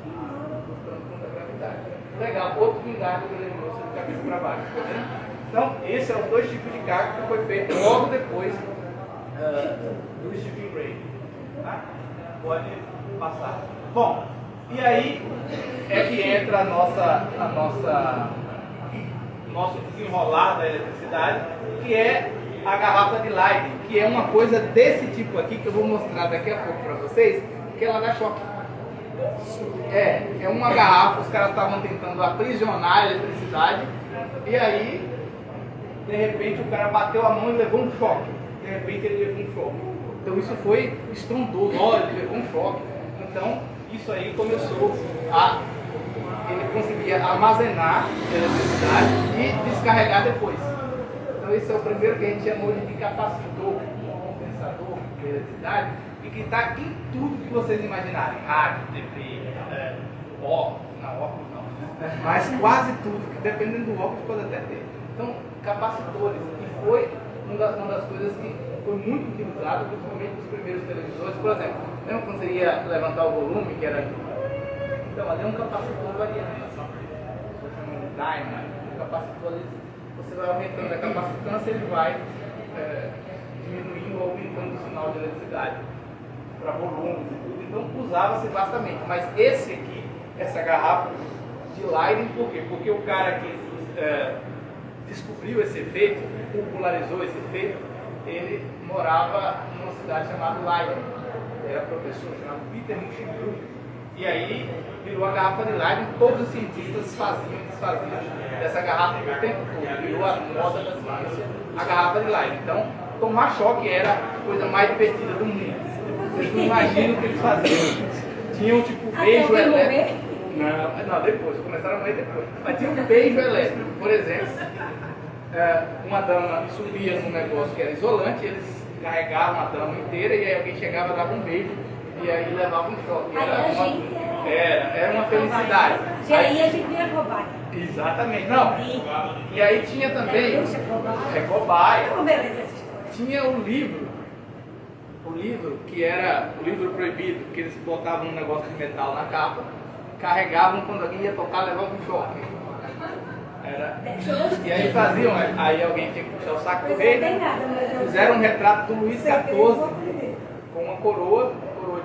contra a gravidade. Legal, outro milagre que ele trouxe de cabeça para baixo, tá vendo? Então, esses são os dois tipos de carga que foi feito logo depois do Stephen Gray. Tá? Pode passar. Bom, e aí é que entra nosso desenrolar da eletricidade, que é a garrafa de Leyden, que é uma coisa desse tipo aqui, que eu vou mostrar daqui a pouco para vocês, que ela dá choque. É uma garrafa, os caras estavam tentando aprisionar a eletricidade, e aí, de repente, o cara bateu a mão e levou um choque. De repente, ele levou um choque. Então, isso foi estrondoso. Olha, ele levou um choque. Então, isso aí começou a... Ele conseguia armazenar a eletricidade e descarregar depois. Então, esse é o primeiro que a gente chamou de capacitor, compensador de eletricidade, e que está em tudo que vocês imaginarem. Rádio, TV, óculos, não, óculos não. Mas quase tudo, que dependendo do óculos pode até ter. Então, capacitores. E foi uma das coisas que foi muito utilizado, principalmente nos primeiros televisores. Por exemplo, lembra quando você ia levantar o volume, que era... Então, ali é um capacitor variante. Estou chamando de dyno. O capacitor, você vai aumentando a capacitância, ele vai diminuindo ou aumentando o sinal de eletricidade para volumes e tudo. Então, usava-se vastamente. Mas esse aqui, essa garrafa de Leyden, por quê? Porque o cara que descobriu esse efeito, popularizou esse efeito, ele morava numa cidade chamada Leyden. Era professor chamado Peter Muschenbruck. E aí virou a garrafa de Leiden, todos os cientistas faziam e desfaziam dessa garrafa o tempo todo. Virou a moda da ciência, a garrafa de Leiden. Então, tomar choque era a coisa mais divertida do mundo. Vocês não imaginam o que eles faziam. Tinha um tipo beijo elétrico. Não, depois, começaram a morrer depois. Mas tinha um beijo elétrico, por exemplo. Uma dama subia num negócio que era isolante, eles carregavam a dama inteira e aí alguém chegava e dava um beijo e aí levava um choque. Era uma felicidade. E aí a gente via cobaia. Exatamente, não. E aí tinha também. Cobaia. Beleza essa história. Tinha o livro que era o livro proibido, que eles botavam um negócio de metal na capa, carregavam quando alguém ia tocar, levavam um choque. E aí faziam, aí alguém tinha que puxar o saco do rei, fizeram um retrato do Luís XIV com uma coroa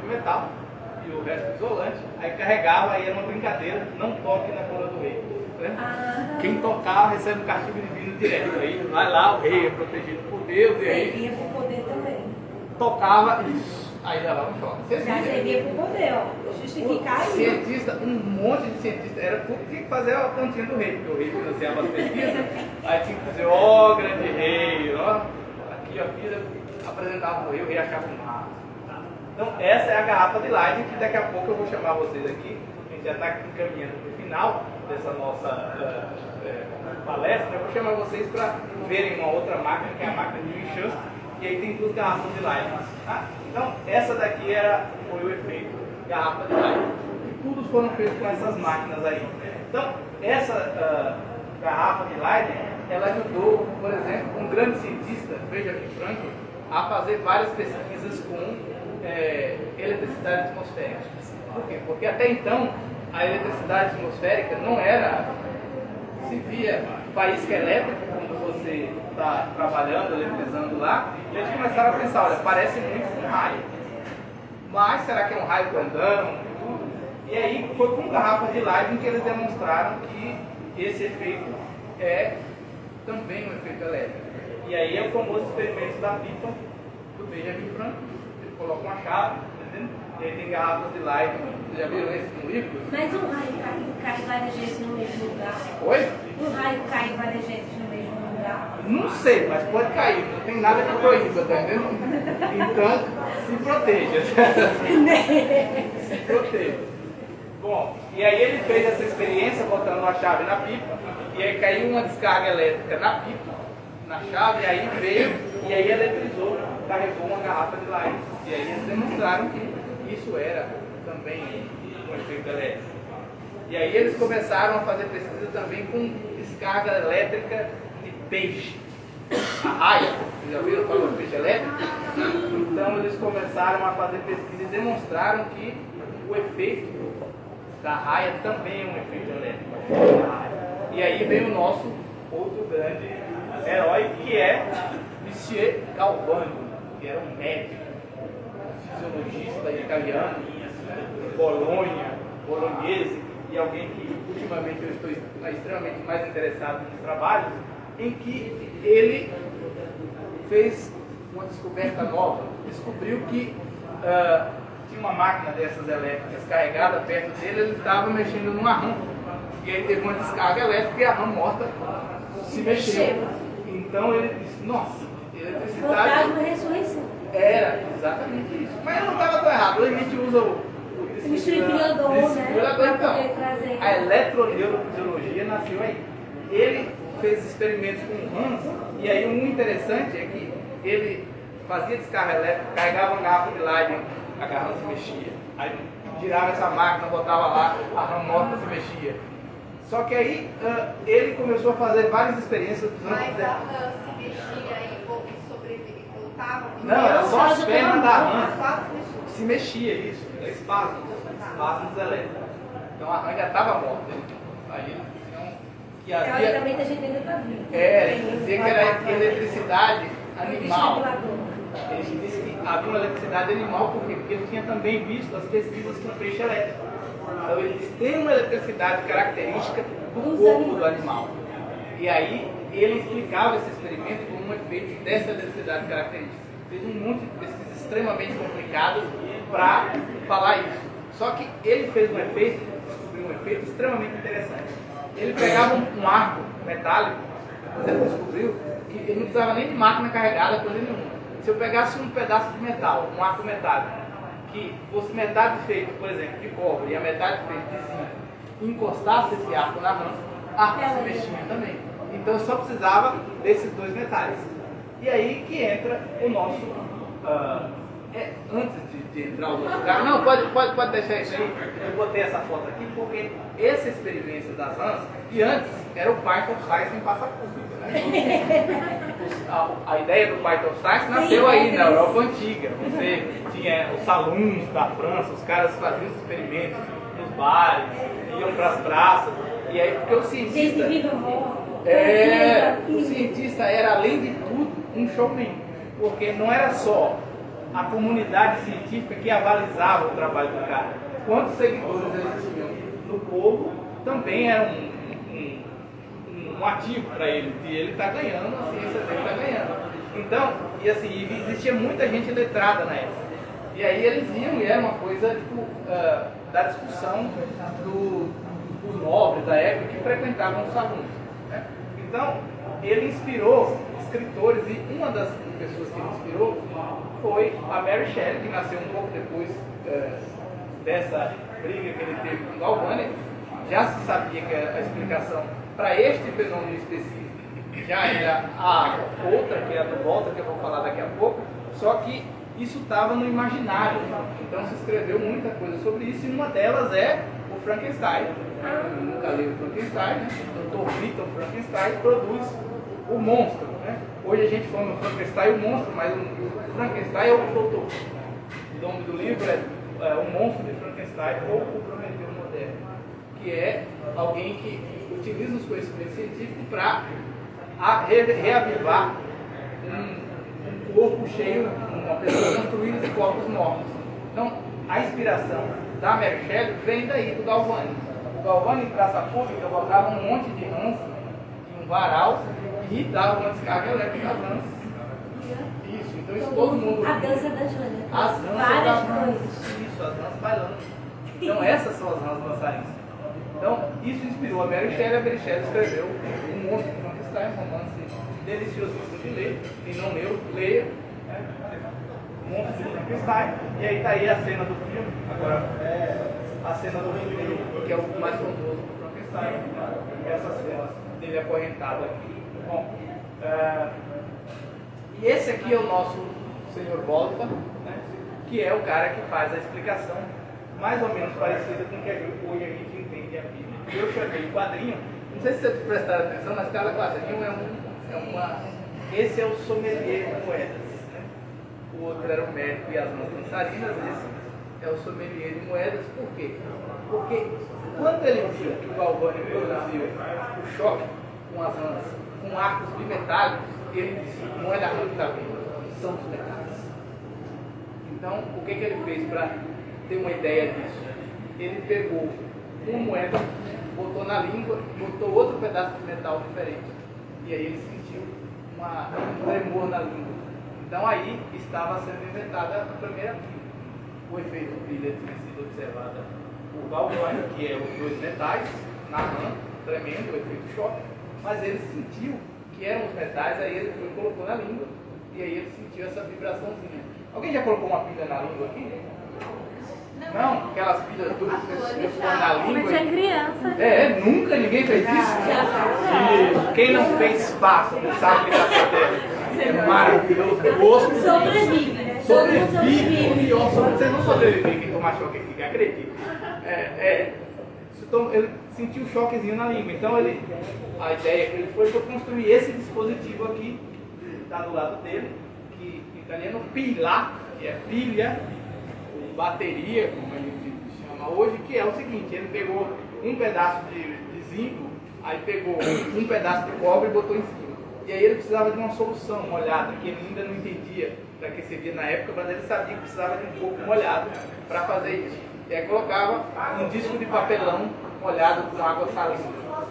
de metal e o resto isolante, aí carregava, aí era uma brincadeira, não toque na coroa do rei. Né? Quem tocar recebe um castigo divino direto, aí vai lá, o rei é protegido por Deus, e aí Servia pro poder também. tocava isso, aí levava um choque. Já servia pro poder, ó. Justificar isso. Cientista, um monte de cientista, era tudo que tinha que fazer a plantinha do rei, porque o rei financiava as pesquisas, aí tinha que dizer, ó, grande rei, ó, aqui a filha apresentava o rei achava um massa. Então essa é a garrafa de Leiden, que daqui a pouco eu vou chamar vocês aqui, a gente já está caminhando para o final dessa nossa palestra, eu vou chamar vocês para verem uma outra máquina, que é a máquina de Winchester, e aí tem duas garrafas de Leiden. Tá? Então essa daqui foi o efeito garrafa de Leiden. E tudo foram feitos com essas máquinas aí. Então, essa garrafa de Leiden, ela ajudou, por exemplo, um grande cientista, Benjamin Franklin, a fazer várias pesquisas com eletricidade atmosférica. Por quê? Porque até então, a eletricidade atmosférica não era, se via faísca elétrica, quando você está trabalhando, eletrizando lá, e eles começaram a pensar, olha, parece muito um raio. Mas será que é um raio grandão? E aí foi com garrafa de Leiden que eles demonstraram que esse efeito é também um efeito elétrico. E aí é o famoso experimento da pipa do Benjamin Franklin. Ele coloca uma chave, entendeu? E aí tem garrafas de Leiden. Vocês já viram esse no livro? Mas um raio cai várias vezes no mesmo lugar. Oi? Um raio cai várias vezes no mesmo lugar. Não sei, mas pode cair. Não tem nada que proíba, tá entendendo? Então, se proteja. Se proteja. Bom, e aí ele fez essa experiência botando uma chave na pipa, e aí caiu uma descarga elétrica na pipa, na chave, e aí veio, e aí eletrizou, carregou uma garrafa de Leiden. E aí eles demonstraram que isso era também um efeito elétrico. E aí eles começaram a fazer pesquisa também com descarga elétrica de peixe. A raia, vocês já viram falar do peixe elétrico? Então eles começaram a fazer pesquisa e demonstraram que o efeito da raia também é um efeito elétrico. E aí vem o nosso outro grande herói, que é Monsieur Galvani, que era um médico, fisiologista italiano, bolognese, e alguém que ultimamente eu estou extremamente mais interessado nos trabalhos, em que ele fez uma descoberta nova, descobriu que tinha uma máquina dessas elétricas carregada perto dele, ele estava mexendo numa rã, e aí teve uma descarga elétrica e a rã morta se mexeu. Então ele disse, nossa, eletricidade... Fantasma ressurreição. Era exatamente isso. Mas não estava tão errado, hoje a gente usa o desfibrilador, né? Então, a eletroneurofisiologia nasceu aí. Ele fez experimentos com rãs, e aí um interessante é que ele fazia descarga elétrica, carregava uma garrafa de Leiden, a garrafa se mexia. Aí girava essa máquina, botava lá, a rã morta se mexia. Só que aí ele começou a fazer várias experiências. Mas a rã se mexia e sobrevivia, voltava? Não, era só as pernas da rã. Só Se mexia, isso, espasmos elétricos. Então a rã já estava morta. Aí eles diziam que havia... Teoricamente a gente ainda está vivo. Dizia que era eletricidade animal. Ele disse que havia uma eletricidade animal, por quê? Porque ele tinha também visto as pesquisas com peixe elétrico. Então ele disse, tem uma eletricidade característica do corpo do animal. E aí ele explicava esse experimento como um efeito dessa eletricidade característica. Fez um monte de pesquisas extremamente complicadas para falar isso. Só que ele fez um efeito, descobriu um efeito extremamente interessante. Ele pegava um arco metálico, ele descobriu que ele não precisava nem de máquina carregada, coisa nenhuma. Se eu pegasse um pedaço de metal, um arco metálico, que fosse metade feito, por exemplo, de cobre e a metade feito de zinco, e encostasse esse arco na mão, a arco se mexia também. Então eu só precisava desses dois metais. E aí que entra o nosso... antes de entrar o outro cara, não, pode deixar isso aí. Eu botei essa foto aqui porque essa experiência das rãs, e antes era o Python Science em praça pública, né? A ideia do Python Science nasceu aí na Europa Antiga. Você tinha os alunos da França, os caras faziam os experimentos nos bares, iam para as praças, e aí porque o cientista... o cientista era, além de tudo, um showman, porque não era só a comunidade científica que avalizava o trabalho do cara. Quantos seguidores eles tinham no povo também era um ativo para ele, e ele está ganhando, a ciência dele está ganhando. Então, e assim, existia muita gente letrada na época. E aí eles iam, e era uma coisa tipo, da discussão dos nobres da época que frequentavam os alunos. Né? Então, ele inspirou escritores, e uma das pessoas que ele inspirou foi a Mary Shelley, que nasceu um pouco depois dessa briga que ele teve com o Galvani. Já se sabia que a explicação para este fenômeno específico já era a outra, que é a do Volta, que eu vou falar daqui a pouco, só que isso estava no imaginário. Então se escreveu muita coisa sobre isso, e uma delas é o Frankenstein. Eu nunca li o Frankenstein, né? O Dr. Victor Frankenstein produz o monstro. Né? Hoje a gente fala no Frankenstein o monstro, mas o Frankenstein é o doutor. O nome do livro é O Monstro de Frankenstein ou O Prometeu Moderno, que é alguém que utiliza os conhecimentos científicos para reavivar um corpo cheio, uma pessoa construída de corpos mortos. Então, a inspiração da Mary Shelley vem daí, do Galvani. O Galvani, em praça pública, botava um monte de rãs em um varal e dava uma descarga elétrica das rãs. Isso, então isso todo mundo... A dança das rãs. As rãs Várias da... coisas. Isso, as rãs bailando. Então essas são as rãs dançarinas. Então isso inspirou a Mary Shelley. A Mary Shelley escreveu Um Monstro de Frankenstein, um romance deliciosíssimo de ler. Quem não leu, leia. Um Monstro de Frankenstein. E aí tá aí a cena do filme. Agora, a cena do filme, que é o mais famoso do Frankenstein. Essas cenas dele acorrentado aqui. Bom, e esse aqui é o nosso Sr. Volta, né, que é o cara que faz a explicação mais ou menos parecida com o que hoje a gente entende a Bíblia. Eu chamei o quadrinho, não sei se vocês prestaram atenção, mas cada quadrinho esse é o sommelier de moedas. Né? O outro era o médico e as mãos dançarinas, esse é o sommelier de moedas. Por quê? Porque quando ele viu que o Galvani produziu o choque com as rãs, com arcos bimetálicos, ele disse, não é da rã que está vindo, são os metais. Então, o que ele fez para ter uma ideia disso? Ele pegou uma moeda, botou na língua, botou outro pedaço de metal diferente. E aí ele sentiu um tremor na língua. Então aí estava sendo inventada a primeira pilha. O efeito pilha tinha sido observado por Galvani, que é os dois metais, na rã, tremendo, o efeito choque. Mas ele sentiu que eram os metais, aí ele foi e colocou na língua, e aí ele sentiu essa vibraçãozinha. Alguém já colocou uma pilha na língua aqui? Não, aquelas pilhas duras que você põe na língua. Mas é criança. Nunca ninguém fez isso? Isso. Quem não fez, faça, não sabe o que está fazendo. É maravilhoso. Gosto. Sobrevive, né? Sobrevive. Você não sobrevive quem tomar choque aqui, acredite. Ele sentiu um choquezinho na língua. Então a ideia que ele foi construir esse dispositivo aqui, que está do lado dele, que em italiano pilha, que é pilha, ou bateria, como a gente chama hoje, que é o seguinte, ele pegou um pedaço de zinco, aí pegou um pedaço de cobre e botou em cima. E aí ele precisava de uma solução molhada, que ele ainda não entendia para que servia na época, mas ele sabia que precisava de um pouco molhado para fazer isso. E aí colocava um disco de papelão molhado com água salina,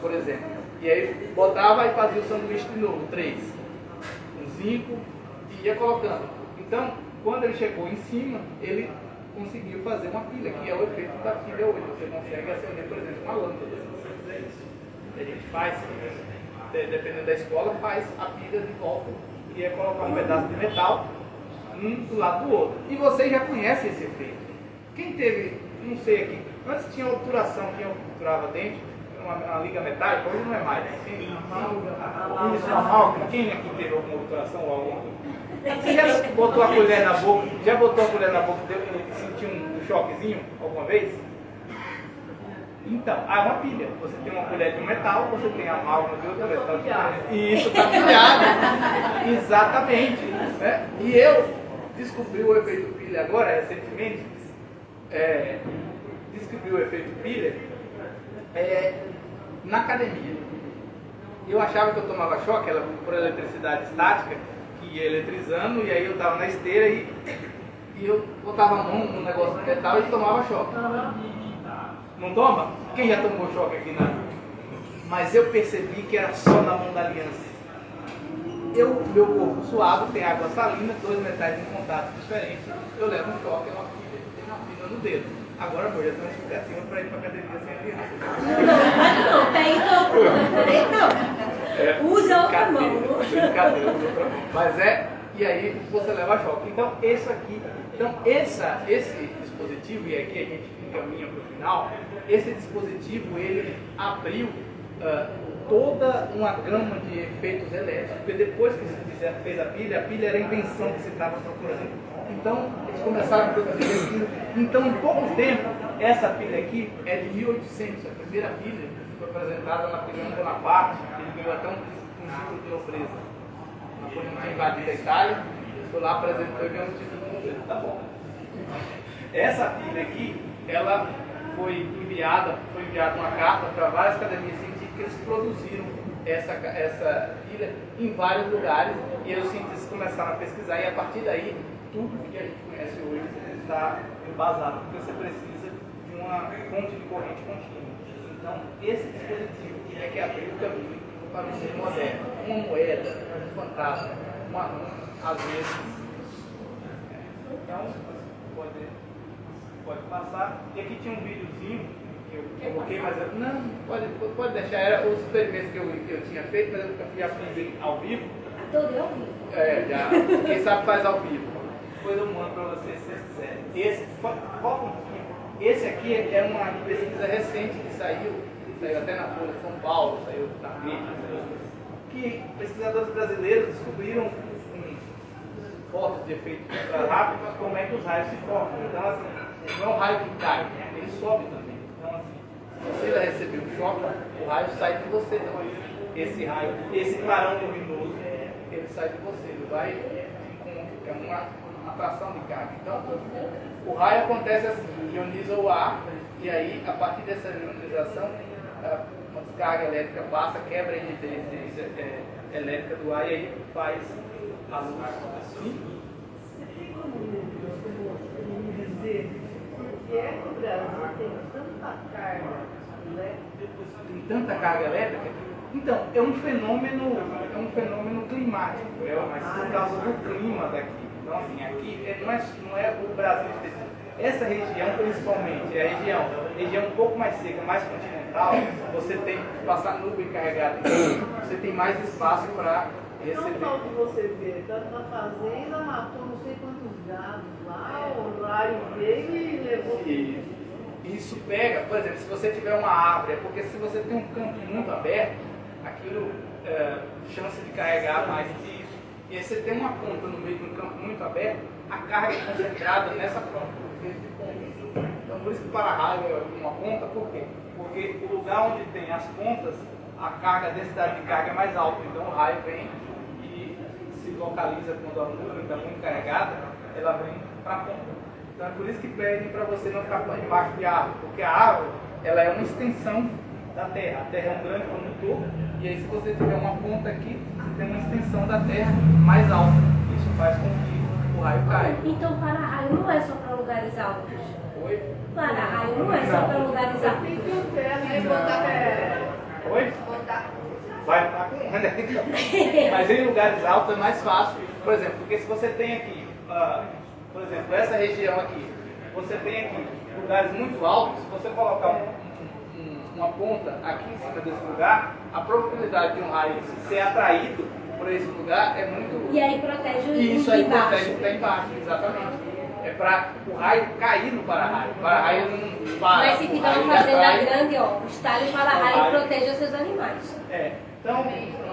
por exemplo. E aí botava e fazia o sanduíche de novo, 3. Um zinco, e ia colocando. Então, quando ele chegou em cima, ele conseguiu fazer uma pilha, que é o efeito da pilha hoje. Você consegue acender, por exemplo, uma lâmpada, se você fizer isso. A gente faz, dependendo da escola, faz a pilha de volta, que é colocar um pedaço de metal um do lado do outro. E vocês já conhecem esse efeito. Quem teve, não sei aqui, antes tinha obturação, quem obturava dente, uma liga metálica, hoje não é mais. Quem aqui teve alguma obturação ou alguma? Você já botou a colher na boca? Já botou a colher na boca e sentiu um choquezinho alguma vez? Então, é uma pilha. Você tem uma colher de um metal, você tem a amálgama de outro metal. E isso está pilhado. Exatamente. Né? E eu descobri o efeito pilha agora, recentemente. Descobri o efeito pilha na academia. Eu achava que eu tomava choque por eletricidade estática, que ia eletrizando, e aí eu estava na esteira e eu botava a mão no negócio de metal e tomava choque. Não toma? Quem já tomou choque aqui na... Mas eu percebi que era só na mão da aliança. Meu corpo suado, tem água salina, 2 metais em contato diferentes, eu levo um choque, tem uma pilha no dedo. Agora, amor, já tem uma explicação para ir para a academia sem aliança. Não, usa outra mão. Brincadeira, usa outra mão. Mas e aí você leva choque. Então, esse dispositivo, e aqui a gente encaminha para o final, esse dispositivo, ele abriu toda uma gama de efeitos elétricos, porque depois que se fez a pilha era a invenção que se estava procurando. Então, eles começaram a produzir aquilo. Então, em pouco tempo, essa pilha aqui é de 1800, a primeira pilha foi apresentada na Napoleão Bonaparte, ele ganhou até um título de nobreza. Napoleão tinha invadido a Itália, ele foi lá, apresentou e ganhou um título de nobreza. Tá bom. Essa pilha aqui, ela foi enviada uma carta para várias academias científicas, eles produziram essa pilha em vários lugares, e aí os cientistas começaram a pesquisar, e a partir daí, tudo que a gente conhece hoje está embasado, porque você precisa de uma fonte de corrente contínua. Então, esse dispositivo que abriu o caminho para o ser moderno, uma moeda, um fantasma, às vezes. Então, pode passar. E aqui tinha um videozinho que eu coloquei, mas não, pode deixar, era os experimentos que eu tinha feito, mas eu já fiz ao vivo. Todo ao vivo. Já. Quem sabe faz ao vivo. Depois eu mando para vocês se vocês quiserem. Volta um pouquinho. Esse aqui é uma pesquisa recente que saiu até na Folha de São Paulo, saiu na mídia, que pesquisadores brasileiros descobriram fotos de efeito ultra-rápido, mas como é que os raios se formam. Então, assim, não é um raio que cai, ele sobe também. Então, assim, se você vai receber um choque, o raio sai de você também. Esse raio, esse clarão luminoso, ele sai de você, ele vai é uma atração de carga. Então, o raio acontece assim, ioniza o ar, e aí, a partir dessa ionização, uma descarga elétrica passa, quebra a resistência elétrica do ar, e aí faz a luz. Assim. Você tem como me dizer por que é que o Brasil tem tanta carga elétrica? Tem tanta carga elétrica? Então, é um fenômeno climático, mas por causa do clima daqui. Então, assim, aqui não é o Brasil específico. Essa região, principalmente, é a região um pouco mais seca, mais continental, você tem que passar nuvem carregada. Você tem mais espaço para receber. Então, que você vê, tanto na fazenda, matou não sei quantos gados lá, o raio veio e levou. Isso pega, por exemplo, se você tiver uma árvore, porque se você tem um campo muito aberto, aquilo chance de carregar mais disso. E aí você tem uma ponta no meio de um campo muito aberto, a carga é concentrada nessa ponta. Então, por isso que o para-raio é uma ponta, por quê? Porque o lugar onde tem as pontas, a densidade de carga é mais alta. Então, o raio vem e se localiza quando a nuvem está muito carregada, ela vem para a ponta. Então, é por isso que pedem para você não ficar embaixo de árvore, porque a árvore ela é uma extensão da Terra. A Terra é um grande condutor, e aí, se você tiver uma ponta aqui, você tem uma extensão da Terra mais alta. Isso faz com que o raio caia. Então, para-raio não é só para lugares altos. Oi? Para-raio não é só para lugares altos. Tem que o pé, né? Oi? Botar. Vai estar com Mas em lugares altos é mais fácil. Por exemplo, porque se você tem aqui, por exemplo, essa região aqui, você tem aqui lugares muito altos. Se você colocar uma ponta aqui em cima desse lugar, a probabilidade de um raio ser atraído por esse lugar é muito... E aí protege o E isso aí de baixo. protege o que está embaixo, exatamente. É para o raio cair no para-raio. O para-raio não para. Mas se o tiver raio uma fazenda atrai. grande, ó, o estalho e para-raio protege os seus animais. É. Então,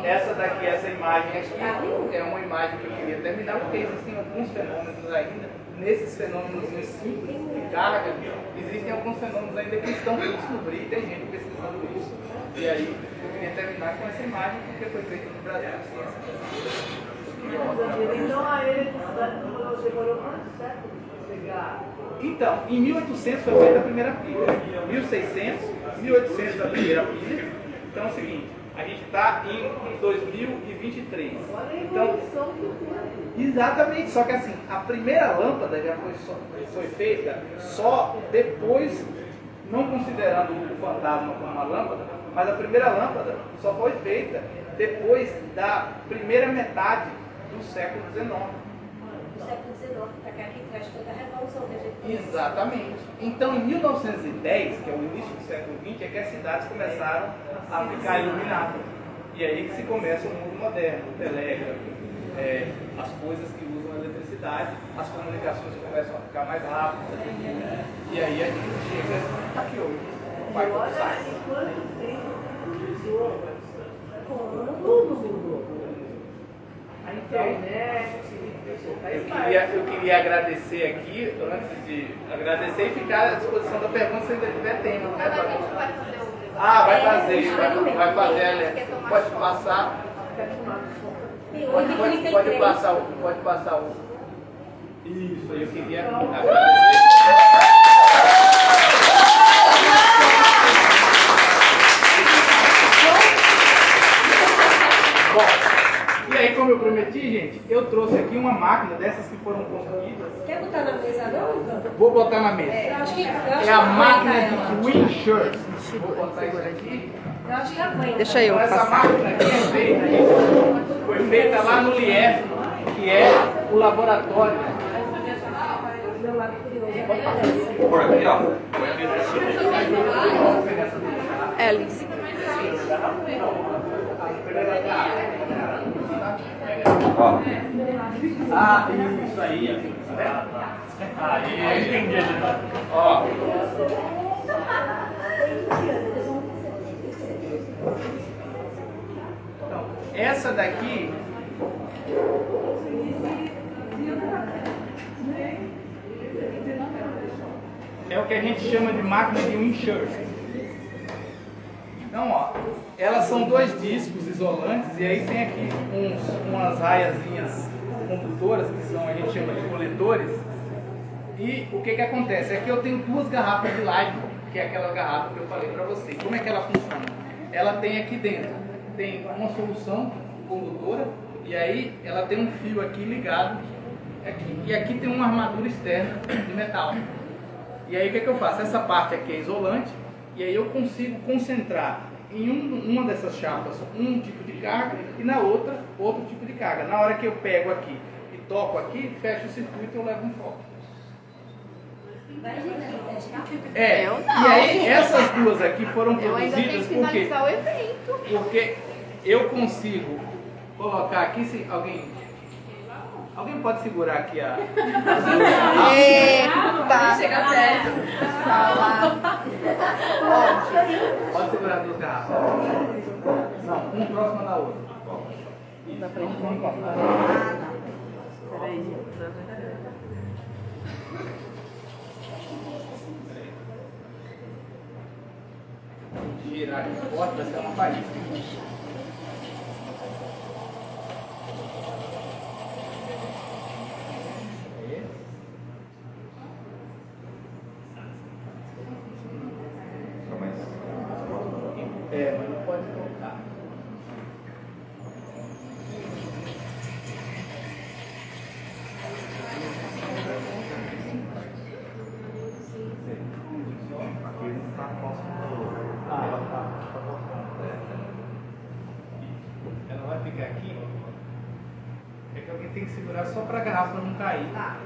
essa daqui, essa imagem aqui, é uma imagem que eu queria terminar, porque existem alguns fenômenos ainda, nesses fenômenos simples de carga, existem alguns fenômenos ainda que estão por descobrir, tem gente pesquisando isso. E aí, eu queria terminar com essa imagem, porque foi feita no Brasil. Então a eletricidade demorou quantos séculos para chegar? Então, em 1800 foi feita a primeira pilha, 1600, 1800 a primeira pilha. Então é o seguinte, a gente está em 2023. Olha a Então, evolução que teve. exatamente, só que assim, a primeira lâmpada já foi feita só depois, não considerando o fantasma como uma lâmpada, mas a primeira lâmpada só foi feita depois da primeira metade do século XIX. Do século XIX, para cá que traz toda a revolução que a gente conhece. Exatamente. Então, em 1910, que é o início do século XX, é que as cidades começaram a ficar iluminadas. E aí que se começa o mundo moderno, o telégrafo, as coisas que usam a eletricidade, as comunicações começam a ficar mais rápidas. E aí a gente chega aqui hoje. Vai Olha começar. em quanto tempo mudou. Tudo mudou. A internet, Eu queria agradecer aqui, antes de agradecer e ficar à disposição da pergunta se ainda tiver tempo, né? Agora a gente vai fazer o negócio. Vai fazer, vai fazer, Alex. Pode passar. Pode passar o. Isso, eu queria agradecer. Bom, e aí, como eu prometi, gente, eu trouxe aqui uma máquina dessas que foram construídas. Quer botar na mesa não? Vou botar na mesa. Eu acho que É a máquina de Twin Shirt. Vou botar isso aqui. Eu acho que aguenta. Deixa eu Então, essa passar. máquina aqui é feita, gente, foi feita lá no LIEF, que é o laboratório. Meu lado curioso. Por aqui, ó. Alice. Ó. Isso aí. Aí, entendi. Ó. Então, essa daqui é o que a gente chama de máquina de Winchurch. Então, ó, elas são dois discos isolantes e aí tem aqui umas raiazinhas condutoras, que são, a gente chama de coletores. E o que acontece? Aqui eu tenho duas garrafas de Light, que é aquela garrafa que eu falei para vocês. Como é que ela funciona? Ela tem aqui dentro, tem uma solução condutora, e aí ela tem um fio aqui ligado aqui. E aqui tem uma armadura externa de metal. E aí o que eu faço? Essa parte aqui é isolante, e aí eu consigo concentrar em uma dessas chapas um tipo de carga e na outra outro tipo de carga. Na hora que eu pego aqui e toco aqui, fecho o circuito e eu levo um foco. E aí essas duas aqui foram Eu ainda tenho que produzidas porque finalizar o evento. porque eu consigo colocar aqui, se alguém pode segurar aqui a Eita! Chega perto. pode segurar duas garrafas. Não, uma próxima da outra. Dá pra gente Vamos encostar. Peraí. Girar aqui forte, vai ser uma faísca. Mas não pode tocar. Aqui não tá próximo Ela vai ficar aqui. É que alguém tem que segurar só para a garrafa não cair. Tá.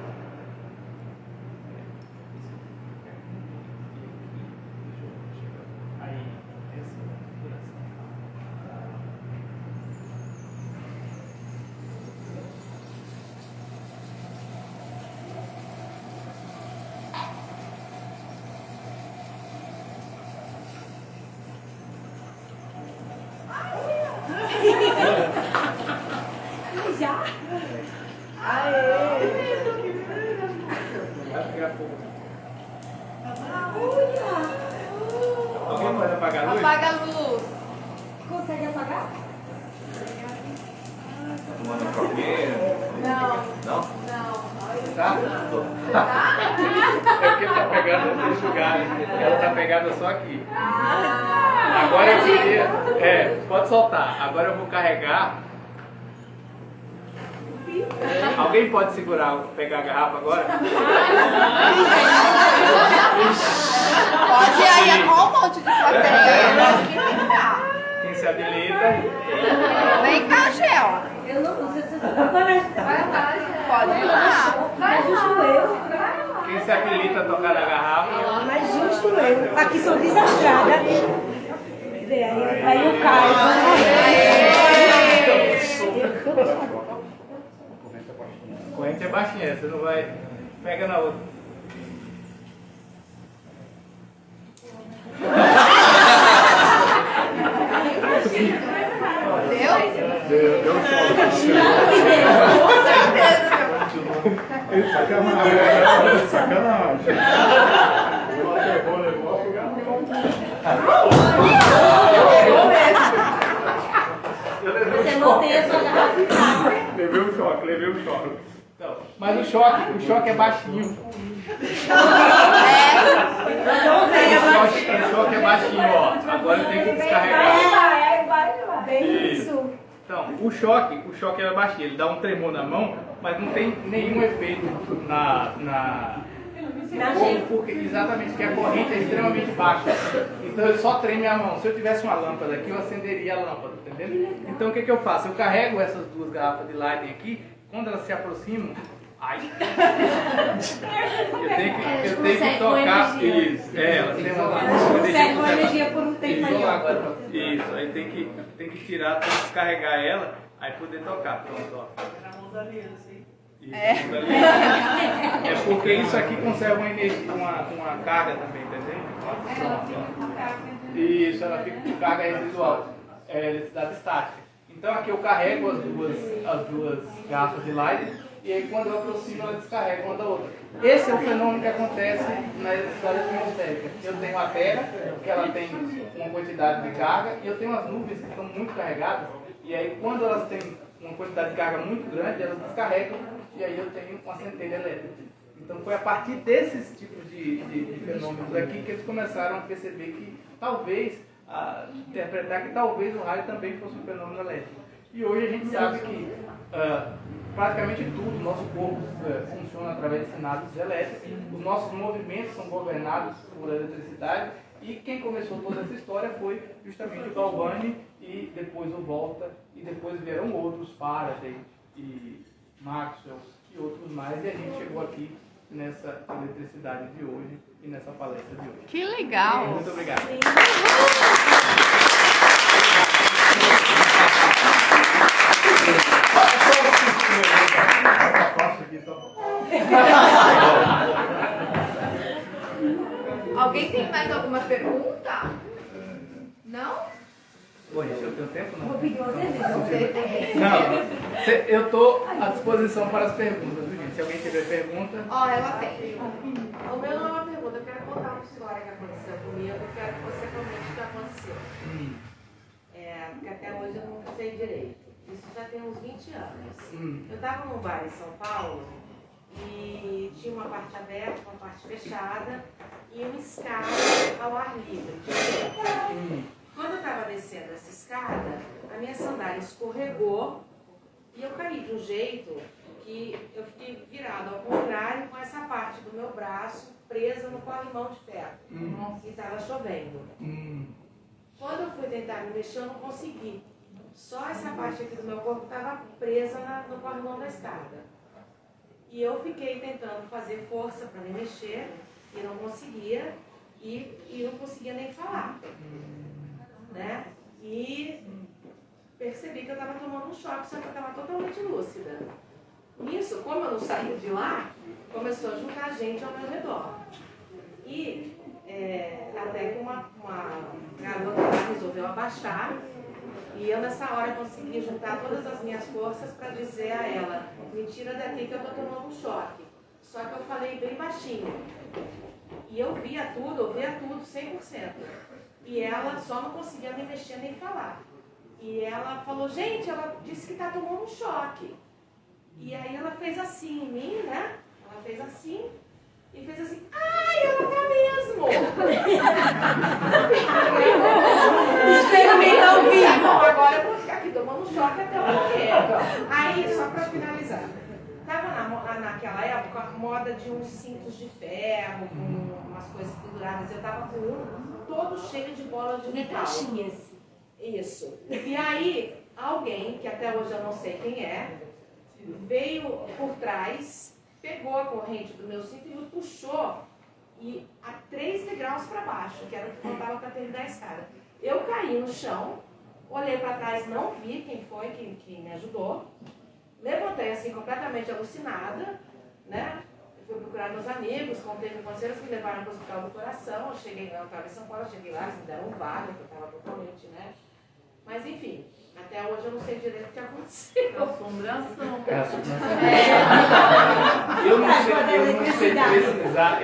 a luz. Consegue apagar? Tomando um coquinho? Não, Não? não. Tá? É porque tá pegando nesse lugar. Ela tá pegada só aqui. Agora eu queria. Pode soltar. Agora eu vou carregar. Alguém pode segurar, pegar a garrafa agora? Pode aí, é um monte de plateia. Quem se habilita? Vem cá, Gel. Eu não sei se você Pode ir lá. mais justo eu. Quem se habilita a tocar na garrafa? Mais justo eu. Aqui sou desastrada. Aí eu caio. A corrente é baixinha, você não vai. Pega na outra. Deu um Sacanagem. Você mantém a sua garrafa em casa. Levei um choque. Então, mas o choque é baixinho. O choque é baixinho, ó. Agora tem que descarregar. Isso. Então, o choque é baixinho. Ele dá um tremor na mão, mas não tem nenhum efeito exatamente porque a corrente é extremamente baixa. Então ele só treme a mão. Se eu tivesse uma lâmpada aqui, eu acenderia a lâmpada, entendeu? Então o que eu faço? Eu carrego essas duas garrafas de Leiden aqui, quando elas se aproximam, eu tenho que tocar. Isso, elas têm uma energia por um tempo aí. Isso, aí tem que tirar, tem que descarregar ela, aí poder tocar. Pronto, ó. Isso, é porque isso aqui conserva uma energia, uma carga também, entendeu? Isso, ela fica com carga residual, eletricidade estática. Então aqui eu carrego as duas garrafas de Leiden e aí quando eu aproximo ela descarrega uma da outra. Esse é o fenômeno que acontece na eletricidade atmosférica. Eu tenho a Terra, que ela tem uma quantidade de carga, e eu tenho as nuvens que estão muito carregadas, e aí quando elas têm uma quantidade de carga muito grande, elas descarregam, e aí eu tenho uma centelha elétrica. Então foi a partir desses tipos de fenômenos aqui que eles começaram a perceber que talvez, interpretar que talvez o raio também fosse um fenômeno elétrico. E hoje a gente sabe que praticamente tudo, nosso corpo funciona através de sinais elétricos, os nossos movimentos são governados por eletricidade, e quem começou toda essa história foi justamente o Galvani, e depois o Volta, e depois vieram outros, Faraday e Maxwell e outros mais, e a gente chegou aqui nessa eletricidade de hoje e nessa palestra de hoje. Que legal! Muito obrigado. Alguém tem mais alguma pergunta? Não? Bom, gente, eu tenho tempo? Não. Vou pedir uma cerveja. Não, eu estou à disposição para as perguntas, viu, gente? Se alguém tiver pergunta. Ó, ela tem. O meu não é uma pergunta, eu quero contar uma história que aconteceu comigo, eu quero que você comente o que aconteceu. Porque até hoje eu não sei direito. Isso já tem uns 20 anos. Eu estava num bar em São Paulo e tinha uma parte aberta, uma parte fechada e uma escada ao ar livre. Quando eu estava descendo essa escada, a minha sandália escorregou e eu caí de um jeito que eu fiquei virado ao contrário com essa parte do meu braço presa no corrimão de ferro. E estava chovendo. Quando eu fui tentar me mexer, eu não consegui. Só essa parte aqui do meu corpo estava presa no corrimão da escada. E eu fiquei tentando fazer força para me mexer e não conseguia. E não conseguia nem falar. Né? E percebi que eu estava tomando um choque, só que eu estava totalmente lúcida. Nisso, como eu não saí de lá, começou a juntar gente ao meu redor. E até que uma garota lá resolveu abaixar, e eu nessa hora consegui juntar todas as minhas forças para dizer a ela: me tira daqui que eu estou tomando um choque. Só que eu falei bem baixinho. E eu via tudo 100%. E ela só não conseguia nem mexer nem falar. E ela falou, gente, ela disse que tá tomando um choque. E aí ela fez assim em mim, né? Ela fez assim e fez assim, ai, ela tá mesmo! Experimenta ao vivo. Bom, agora eu vou ficar aqui tomando choque até eu morrer. Aí, só pra finalizar, tava naquela época a moda de uns cintos de ferro, com umas coisas penduradas. Eu tava com um todo cheio de bola de metal. Caixinhas. Isso. E aí, alguém, que até hoje eu não sei quem é, veio por trás, pegou a corrente do meu cinto e me puxou e a 3 degraus para baixo, que era o que faltava para terminar a escada. Eu caí no chão, olhei para trás, não vi quem foi que me ajudou, levantei assim completamente alucinada, né? Fui procurar meus amigos, contei o que aconteceu, eles me levaram para o Hospital do Coração, eu cheguei lá, eu estava em São Paulo, eu cheguei lá, eles me deram um vaga, que eu estava totalmente, né? Mas enfim, até hoje eu não sei direito o que aconteceu. Assombração. Eu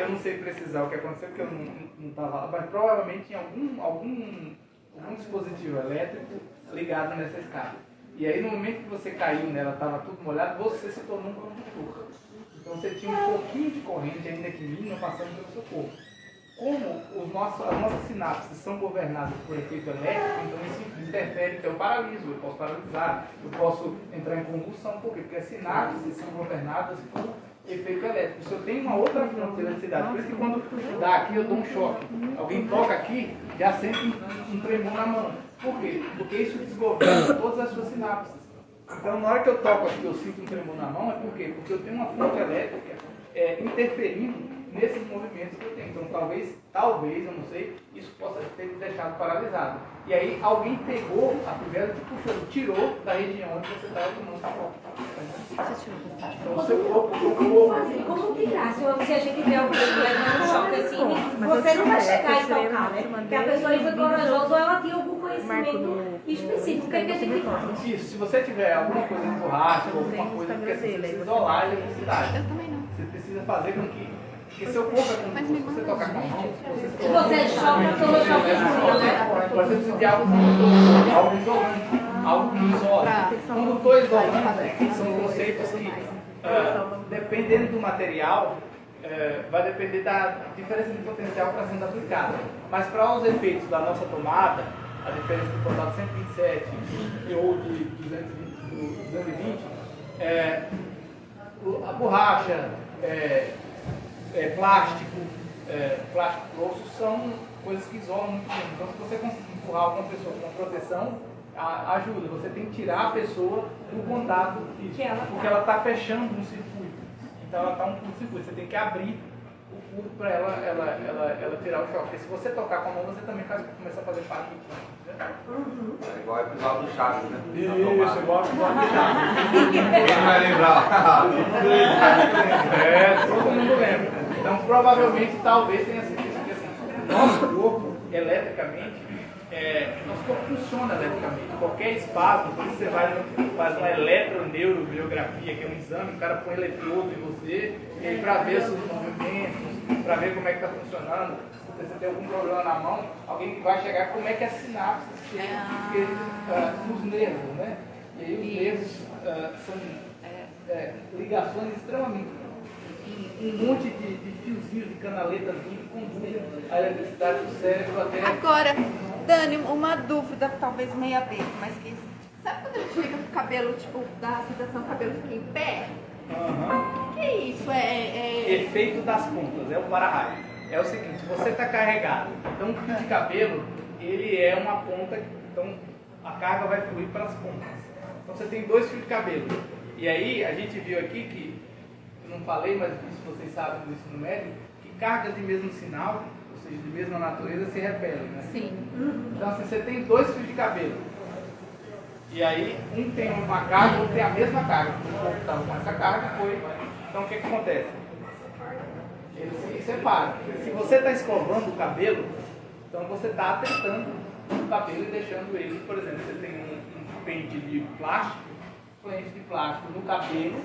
não sei precisar o que aconteceu, porque eu não estava lá, mas provavelmente tinha algum dispositivo elétrico ligado nessa escada. E aí no momento que você caiu nela, estava tudo molhado, você se tornou um condutor. Então você tinha um pouquinho de corrente, ainda que mínima, passando pelo seu corpo. Como as nossas sinapses são governadas por efeito elétrico, então isso interfere, então eu paraliso, eu posso paralisar, eu posso entrar em convulsão. Por quê? Porque as sinapses são governadas por efeito elétrico. Se eu tenho uma outra fonte de eletricidade, por isso que quando dá aqui eu dou um choque. Alguém toca aqui, já sente um tremor na mão. Por quê? Porque isso desgoverna todas as suas sinapses. Então na hora que eu toco aqui, eu sinto um tremor na mão, é por quê? Porque eu tenho uma fonte elétrica interferindo nesses movimentos que eu tenho. Então talvez, eu não sei, isso possa ter me deixado paralisado. E aí alguém pegou a fivela e te puxou, tirou da região onde você estava tomando essa foto. Então o seu corpo Como tirar? Se a gente vê alguém levando um choque assim, você não vai chegar e tocar, né? Porque a pessoa aí foi corajosa ou ela tinha algum conhecimento específico. O que é que a gente faz? Isso, se você tiver alguma coisa de borracha ou alguma coisa, porque você precisa isolar a eletricidade. Você precisa fazer com que porque seu corpo é como se você tocar com a mão, Você choca todo o choque escuro, né? você precisa de algo isolante, algo que isola. Condutor isolante são conceitos que, dependendo do material, vai depender da diferença de potencial para sendo aplicada. Mas para os efeitos da nossa tomada, a diferença de total de 127 ou de 220, a borracha, plástico grosso são coisas que isolam muito bem. Então, se você conseguir empurrar alguma pessoa com proteção, ajuda. Você tem que tirar a pessoa do contato físico, porque ela está fechando um circuito. Então, ela está um curto-circuito. Você tem que abrir o curto para ela tirar o choque. Porque se você tocar com a mão, você também começa a fazer parte do curto. É igual o episódio do Chaves, né? Isso, igual o episódio do Chaves. Quem vai lembrar? Todo mundo lembra. Então, provavelmente, talvez tenha sido isso. Porque assim, nosso corpo, eletricamente, nosso corpo funciona eletricamente. Qualquer espasmo, quando você faz uma eletroneurobiografia, que é um exame, o cara põe eletrodo em você, e aí para ver seus movimentos, para ver como é que está funcionando. Se você tem algum problema na mão, alguém que vai chegar como é que é a sinapse nos nervos, né? E aí os nervos são ligações extremamente. Um monte de fiozinhos, de canaletas que conduzem a eletricidade do cérebro até. Agora, Dani, uma dúvida, talvez meia vez, mas que. Sabe quando a gente fica com o cabelo, tipo, da sensação que o cabelo fica em pé? O que é isso? Efeito das pontas, é o para-raio. É o seguinte, você está carregado, então o fio de cabelo, ele é uma ponta, então a carga vai fluir para as pontas. Então você tem 2 fios de cabelo. E aí a gente viu aqui que, eu não falei, mas isso vocês sabem do ensino médio, que cargas de mesmo sinal, ou seja, de mesma natureza, se repelem, né? Sim. Então assim, você tem 2 fios de cabelo. E aí um tem uma carga, outro tem a mesma carga. O corpo estava com essa carga, foi. Então o que acontece? Ele se separa. Se você está escovando o cabelo, então você está atentando o cabelo e deixando ele, por exemplo, você tem um pente de plástico, pente de plástico no cabelo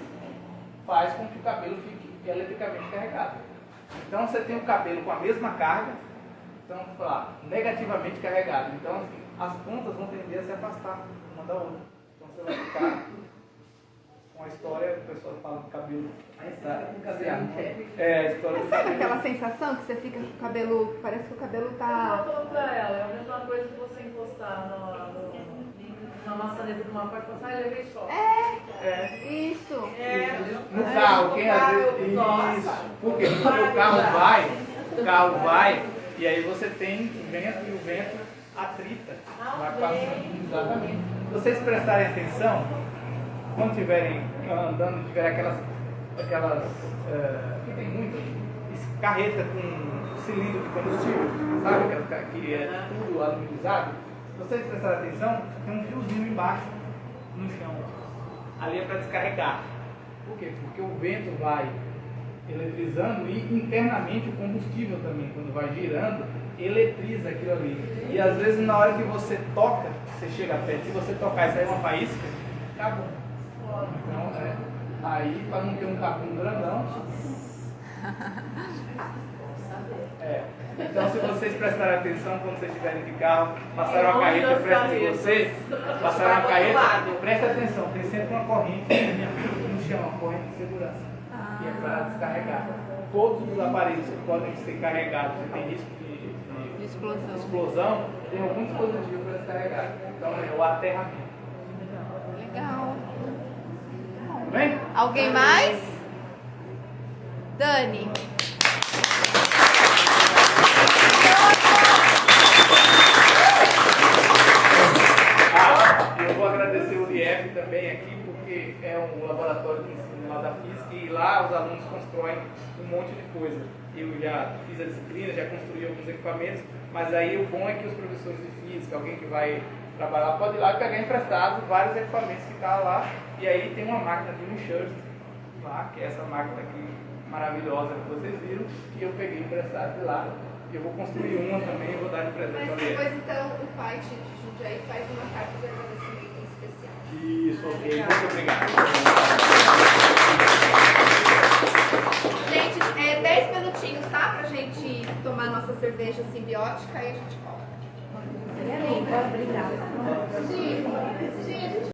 faz com que o cabelo fique eletricamente carregado. Então você tem o cabelo com a mesma carga, estão lá, negativamente carregadas. Então, assim, as pontas vão tender a se afastar uma da outra. Então, você vai ficar com a história, o pessoal fala do cabelo. A história do Sabe cabelo. aquela sensação que você fica com o cabelo, parece que o cabelo Eu tá... falou pra ela, é a mesma coisa que você encostar na maçaneta de uma porta e falar, levei choque. Isso. No carro, quem às vezes. Nossa. Isso. Por quê? Porque o carro vai, e aí você tem o vento e o vento atrita. Vai passando. Exatamente. Se vocês prestarem atenção, quando estiverem andando, tiver aquelas que tem muito, carreta com cilindro de combustível, sabe? Que é tudo aluminizado. Se vocês prestarem atenção, tem um fiozinho embaixo no chão. Ali é para descarregar. Por quê? Porque o vento vai eletrizando e internamente o combustível também, quando vai girando, eletriza aquilo ali. E às vezes na hora que você toca, você chega perto, se você tocar e sair uma faísca, acabou. Então, aí para não ter um capim grandão. Então, se vocês prestarem atenção quando vocês estiverem de carro, passaram uma carreta perto de vocês, passaram uma carreta, presta atenção, tem sempre uma corrente no chão, uma corrente de segurança, que é para descarregar. Todos os aparelhos que podem ser carregados e tem risco de explosão, tem algum dispositivo para descarregar. Então, é o aterramento. Legal. Tudo bem? Alguém mais? Dani. Eu vou agradecer o IEF também aqui, porque é um laboratório de ensino lá da física e lá os alunos constroem um monte de coisa. Eu já fiz a disciplina, já construí alguns equipamentos, mas aí o bom é que os professores de física, alguém que vai trabalhar, pode ir lá e pegar emprestado vários equipamentos que estão lá. E aí tem uma máquina de Winchester lá, que é essa máquina aqui maravilhosa que vocês viram, que eu peguei emprestado de lá. E eu vou construir uma também e vou dar de presente Mas ao IEF. depois então o pai de Jundiaí faz uma carta de agradecimento especial. Isso, ok. Muito obrigado. Gente, 10 minutinhos, tá? Pra gente tomar nossa cerveja simbiótica e a gente volta. Obrigada. Sim, a gente